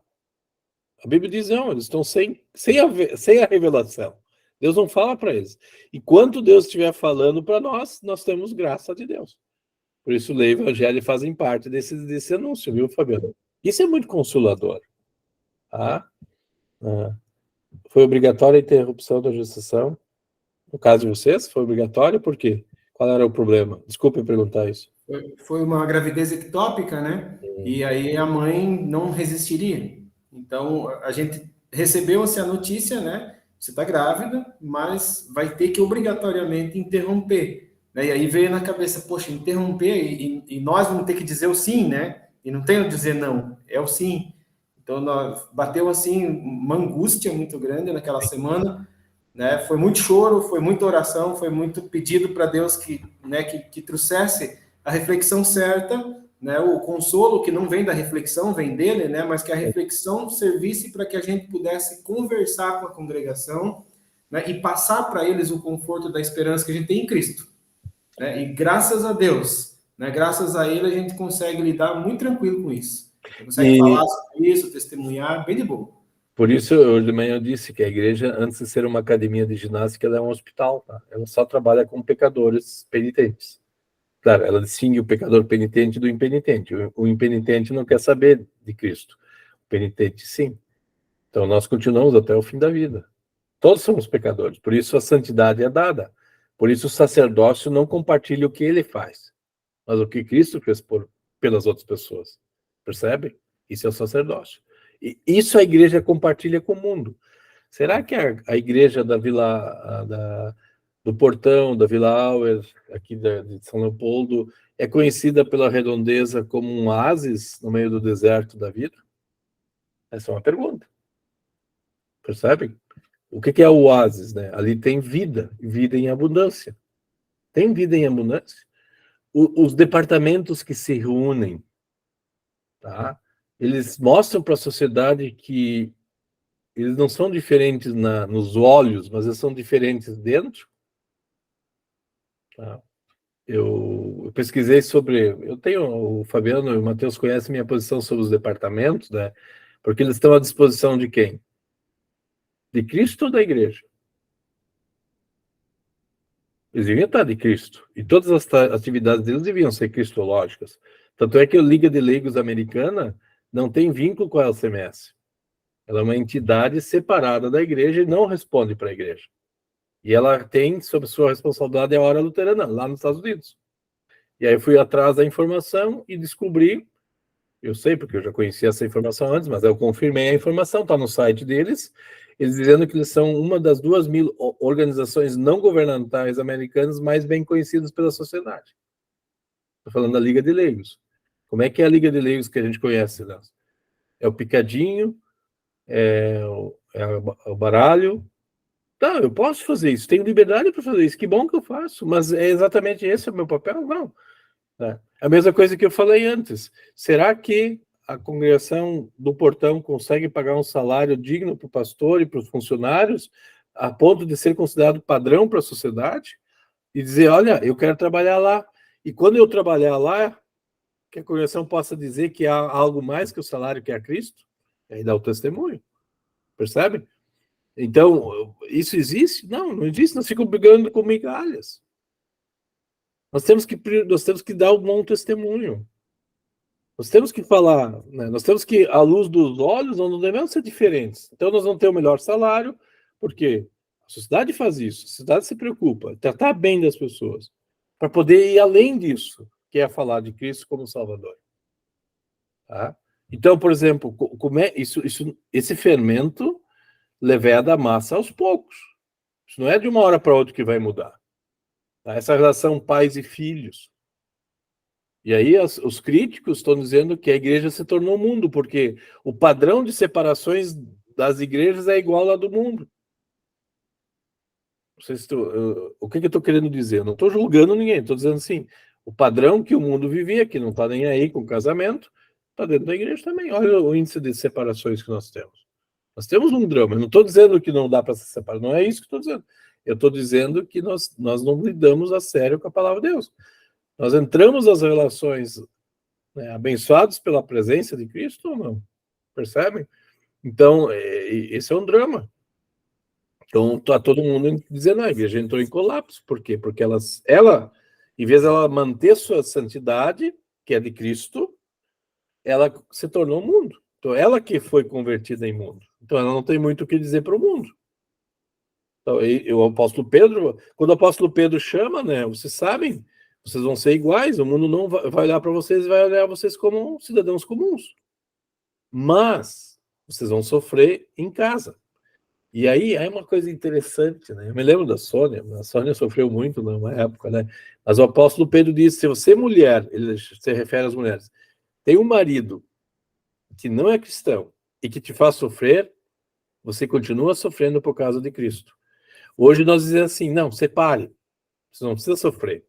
Speaker 1: A Bíblia diz, não, eles estão sem a revelação. Deus não fala para eles. Enquanto Deus estiver falando para nós, nós temos graça de Deus. Por isso, lei e evangelho fazem parte desse anúncio, viu, Fabiano? Isso é muito consolador. Tá? Foi obrigatória a interrupção da gestação? No caso de vocês, foi obrigatório? Por quê? Qual era o problema? Desculpe perguntar isso.
Speaker 3: Foi uma gravidez ectópica, né? E aí a mãe não resistiria. Então, a gente recebeu-se a notícia, né? Você está grávida, mas vai ter que obrigatoriamente interromper. Né? E aí veio na cabeça, poxa, interromper e nós vamos ter que dizer o sim, né? E não tem o dizer não, é o sim. Então, bateu assim uma angústia muito grande naquela semana, né? Foi muito choro, foi muita oração, foi muito pedido para Deus que trouxesse a reflexão certa, né? O consolo que não vem da reflexão, vem dele, né? Mas que a reflexão servisse para que a gente pudesse conversar com a congregação, né? E passar para eles o conforto da esperança que a gente tem em Cristo, né? E graças a Deus, né? Graças a ele a gente consegue lidar muito tranquilo com isso. Consegue falar sobre isso, testemunhar, bem de boa.
Speaker 1: Por isso, hoje de manhã eu disse que a igreja, antes de ser uma academia de ginástica, ela é um hospital. Tá? Ela só trabalha com pecadores penitentes. Claro, ela distingue o pecador penitente do impenitente. O impenitente não quer saber de Cristo. O penitente, sim. Então, nós continuamos até o fim da vida. Todos somos pecadores, por isso a santidade é dada. Por isso o sacerdócio não compartilha o que ele faz, mas o que Cristo fez pelas outras pessoas. Percebe? Isso é o sacerdócio. E isso a igreja compartilha com o mundo. Será que a igreja da do Portão, da Vila Auer, aqui de São Leopoldo, é conhecida pela redondeza como um oásis no meio do deserto da vida? Essa é uma pergunta. Percebem? O que é o oásis, né? Ali tem vida, vida em abundância. Tem vida em abundância. Os departamentos que se reúnem, tá? Eles mostram para a sociedade que eles não são diferentes nos olhos, mas eles são diferentes dentro. Tá? Eu pesquisei sobre... o Fabiano e o Matheus conhecem minha posição sobre os departamentos, né? Porque eles estão à disposição de quem? De Cristo ou da igreja? Eles deviam estar de Cristo. E todas as atividades deles deviam ser cristológicas. Tanto é que a Liga de Leigos Americana não tem vínculo com a LCMS. Ela é uma entidade separada da igreja e não responde para a igreja. E ela tem, sob sua responsabilidade, a Hora Luterana, lá nos Estados Unidos. E aí eu fui atrás da informação e descobri, eu sei porque eu já conhecia essa informação antes, mas eu confirmei a informação, está no site deles, eles dizendo que eles são uma das 2.000 organizações não governamentais americanas mais bem conhecidas pela sociedade. Estou falando da Liga de Leigos. Como é que é a Liga de Leigos que a gente conhece, né? É o picadinho, é o baralho. Tá, eu posso fazer isso, tenho liberdade para fazer isso, que bom que eu faço, mas é exatamente esse o meu papel? Não. É a mesma coisa que eu falei antes. Será que a congregação do Portão consegue pagar um salário digno para o pastor e para os funcionários, a ponto de ser considerado padrão para a sociedade? E dizer, olha, eu quero trabalhar lá. E quando eu trabalhar lá, que a congregação possa dizer que há algo mais que o salário que é Cristo? E aí dá o testemunho. Percebe? Então, isso existe? Não, não existe. Nós ficamos brigando com migalhas. Nós temos que dar um bom testemunho. Nós temos que falar, né? Nós temos que, à luz dos olhos, nós não devemos ser diferentes. Então, nós vamos ter o melhor salário, porque a sociedade faz isso, a sociedade se preocupa, tratar bem das pessoas, para poder ir além disso, que é falar de Cristo como Salvador. Tá? Então, por exemplo, como é esse fermento leveda a massa aos poucos. Isso não é de uma hora para outra que vai mudar. Tá? Essa relação pais e filhos. E aí os críticos estão dizendo que a igreja se tornou mundo, porque o padrão de separações das igrejas é igual ao do mundo. Não sei se o que eu estou querendo dizer? Eu não estou julgando ninguém, estou dizendo assim, o padrão que o mundo vivia, que não está nem aí com o casamento, está dentro da igreja também. Olha o índice de separações que nós temos. Nós temos um drama. Eu não estou dizendo que não dá para se separar, não é isso que estou dizendo. Eu estou dizendo que nós não lidamos a sério com a palavra de Deus. Nós entramos nas relações, né, abençoados pela presença de Cristo ou não? Percebem? Então, esse é um drama. Então, está todo mundo dizendo, a igreja entrou em colapso. Por quê? Porque ela, em vez de ela manter sua santidade, que é de Cristo, ela se tornou mundo. Então, ela que foi convertida em mundo. Então, ela não tem muito o que dizer para o mundo. Então, o apóstolo Pedro, quando o apóstolo Pedro chama, né, vocês sabem, vocês vão ser iguais, o mundo não vai olhar para vocês e vai olhar vocês como cidadãos comuns. Mas vocês vão sofrer em casa. E aí é uma coisa interessante, né? Eu me lembro da Sônia, a Sônia sofreu muito numa época, né? Mas o apóstolo Pedro disse, se você mulher, ele se refere às mulheres, tem um marido que não é cristão e que te faz sofrer, você continua sofrendo por causa de Cristo. Hoje nós dizemos assim, não, separe, você não precisa sofrer.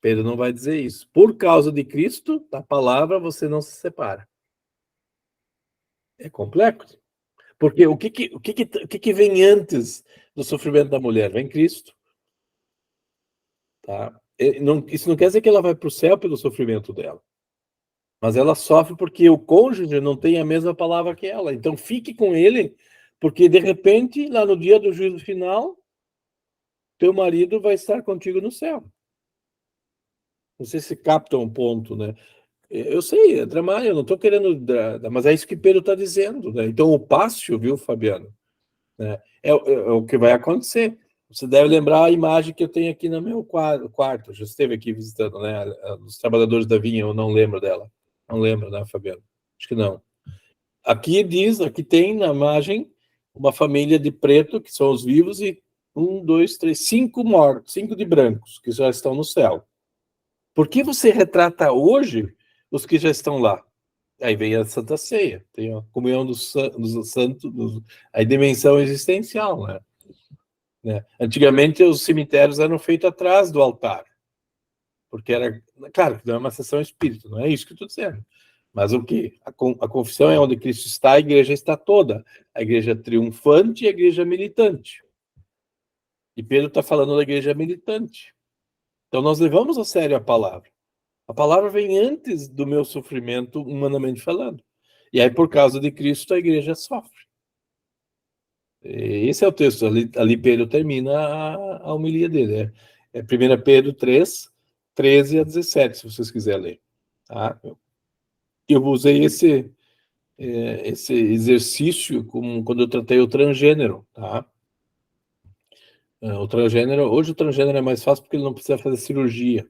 Speaker 1: Pedro não vai dizer isso. Por causa de Cristo, da palavra, você não se separa. É complexo. Porque o que vem antes do sofrimento da mulher? Vem Cristo. Tá? Isso não quer dizer que ela vai para o céu pelo sofrimento dela. Mas ela sofre porque o cônjuge não tem a mesma palavra que ela. Então fique com ele, porque de repente, lá no dia do juízo final, teu marido vai estar contigo no céu. Não sei se capta um ponto, né? Eu sei, é dramático, eu não estou querendo... Mas é isso que Pedro está dizendo, né? Então, o Pássio, viu, Fabiano? né? É o que vai acontecer. Você deve lembrar a imagem que eu tenho aqui no meu quarto. Já esteve aqui visitando, né? Os trabalhadores da vinha, eu não lembro dela. Não lembro, né, Fabiano? Acho que não. Aqui tem na imagem uma família de preto, que são os vivos, e 1, 2, 3, 5 mortos, 5 de brancos, que já estão no céu. Por que você retrata hoje os que já estão lá? Aí vem a Santa Ceia, tem a comunhão dos santos, a dimensão existencial, né? Antigamente os cemitérios eram feitos atrás do altar, porque era, claro, que não é uma sessão espírita, não é isso que eu estou dizendo. Mas o que? A confissão é onde Cristo está, a igreja está toda. A igreja triunfante e a igreja militante. E Pedro está falando da igreja militante. Então nós levamos a sério a palavra. A palavra vem antes do meu sofrimento, humanamente falando. E aí, por causa de Cristo, a igreja sofre. Esse é o texto. Ali Pedro termina a homilia dele. É 1 Pedro 3, 13 a 17, se vocês quiserem ler. Tá? Eu usei esse exercício quando eu tratei o transgênero. Tá? Hoje o transgênero é mais fácil porque ele não precisa fazer cirurgia.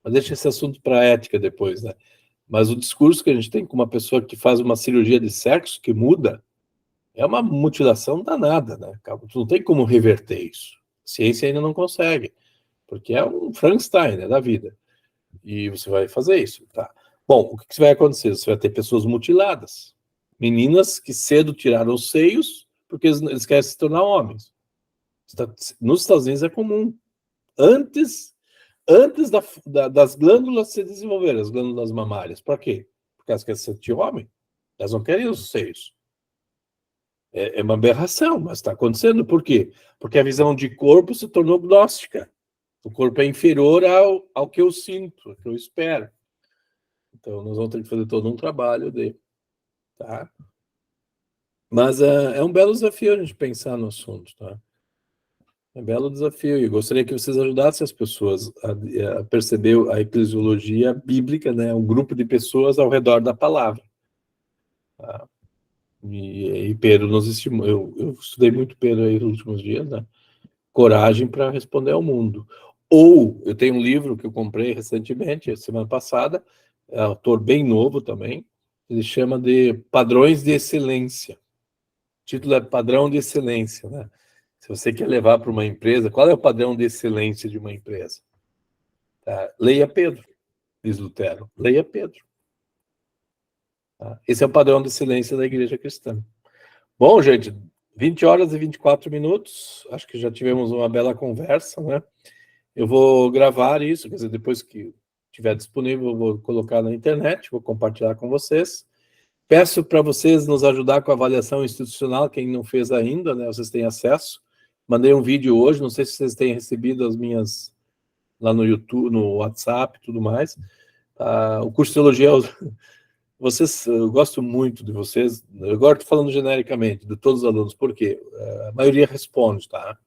Speaker 1: Mas deixa esse assunto para a ética depois, né? Mas o discurso que a gente tem com uma pessoa que faz uma cirurgia de sexo, que muda, é uma mutilação danada, né? Tu não tem como reverter isso. A ciência ainda não consegue, porque é um Frankenstein, né, da vida. E você vai fazer isso, tá? Bom, o que vai acontecer? Você vai ter pessoas mutiladas. Meninas que cedo tiraram os seios porque eles querem se tornar homens. Nos Estados Unidos é comum. Antes das glândulas se desenvolverem, as glândulas mamárias. Para quê? Porque elas querem ser homem. Elas não querem os seios. É uma aberração, mas está acontecendo. Por quê? Porque a visão de corpo se tornou gnóstica. O corpo é inferior ao que eu sinto, ao que eu espero. Então, nós vamos ter que fazer todo um trabalho tá? Mas é um belo desafio a gente pensar no assunto, tá? É um belo desafio. E eu gostaria que vocês ajudassem as pessoas a perceber a eclesiologia bíblica, né? Um grupo de pessoas ao redor da palavra. Tá? E Pedro nos estimula. Eu estudei muito Pedro aí nos últimos dias, né? Coragem para responder ao mundo. Ou, eu tenho um livro que eu comprei recentemente, semana passada, é um autor bem novo também, ele chama de Padrões de Excelência. O título é Padrão de Excelência, né? Se você quer levar para uma empresa, qual é o padrão de excelência de uma empresa? Tá? Leia Pedro, diz Lutero. Leia Pedro. Tá? Esse é o padrão de excelência da igreja cristã. Bom, gente, 20 horas e 24 minutos. Acho que já tivemos uma bela conversa, né? Eu vou gravar isso, quer dizer, depois que estiver disponível, eu vou colocar na internet, vou compartilhar com vocês. Peço para vocês nos ajudar com a avaliação institucional, quem não fez ainda, né? Vocês têm acesso. Mandei um vídeo hoje, não sei se vocês têm recebido as minhas lá no YouTube, no WhatsApp e tudo mais. O curso de teologia, eu gosto muito de vocês. Eu agora estou falando genericamente, de todos os alunos, porque a maioria responde, tá?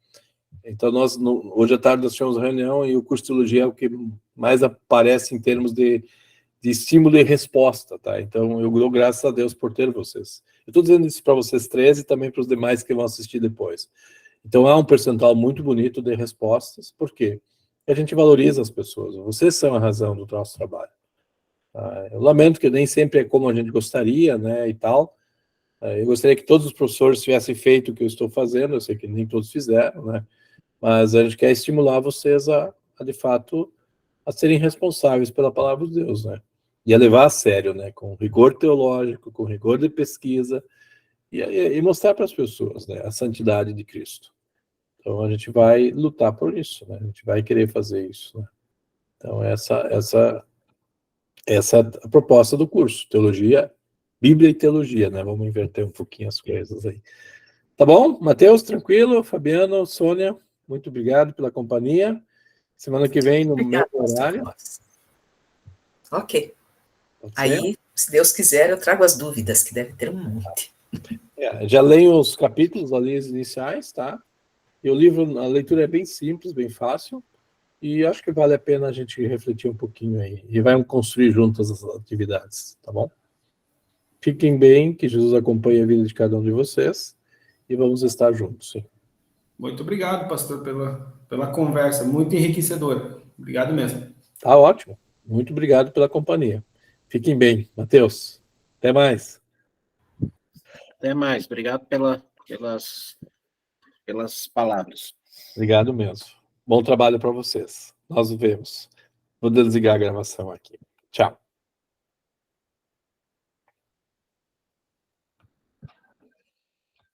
Speaker 1: Então, hoje à tarde nós tivemos reunião e o curso de teologia é o que mais aparece em termos de estímulo e resposta, tá? Então, eu dou graças a Deus por ter vocês. Eu estou dizendo isso para vocês 13 e também para os demais que vão assistir depois. Então, há um percentual muito bonito de respostas. Por quê? Porque a gente valoriza as pessoas. Vocês são a razão do nosso trabalho. Eu lamento que nem sempre é como a gente gostaria, né, e tal. Eu gostaria que todos os professores tivessem feito o que eu estou fazendo. Eu sei que nem todos fizeram, né? Mas a gente quer estimular vocês de fato, a serem responsáveis pela palavra de Deus, né? E a levar a sério, né? Com rigor teológico, com rigor de pesquisa, e mostrar para as pessoas, né? A santidade de Cristo. Então, a gente vai lutar por isso, né? A gente vai querer fazer isso, né? Então, essa é a proposta do curso. Teologia, Bíblia e Teologia, né? Vamos inverter um pouquinho as coisas aí. Tá bom? Mateus, tranquilo? Fabiano, Sônia, muito obrigado pela companhia. Semana que vem, no mesmo horário.
Speaker 2: Ok. Aí, se Deus quiser, eu trago as dúvidas, que deve ter um monte.
Speaker 1: Já leio os capítulos ali iniciais, tá? E o livro, a leitura é bem simples, bem fácil. E acho que vale a pena a gente refletir um pouquinho aí. E vai construir juntas as atividades, tá bom? Fiquem bem, que Jesus acompanhe a vida de cada um de vocês. e vamos estar juntos, sim.
Speaker 3: Muito obrigado, pastor, pela conversa, muito enriquecedora. Obrigado mesmo.
Speaker 1: Tá ótimo. Muito obrigado pela companhia. Fiquem bem. Mateus, até mais.
Speaker 4: Até mais. Obrigado pelas palavras.
Speaker 1: Obrigado mesmo. Bom trabalho para vocês. Nós nos vemos. Vou desligar a gravação aqui. Tchau.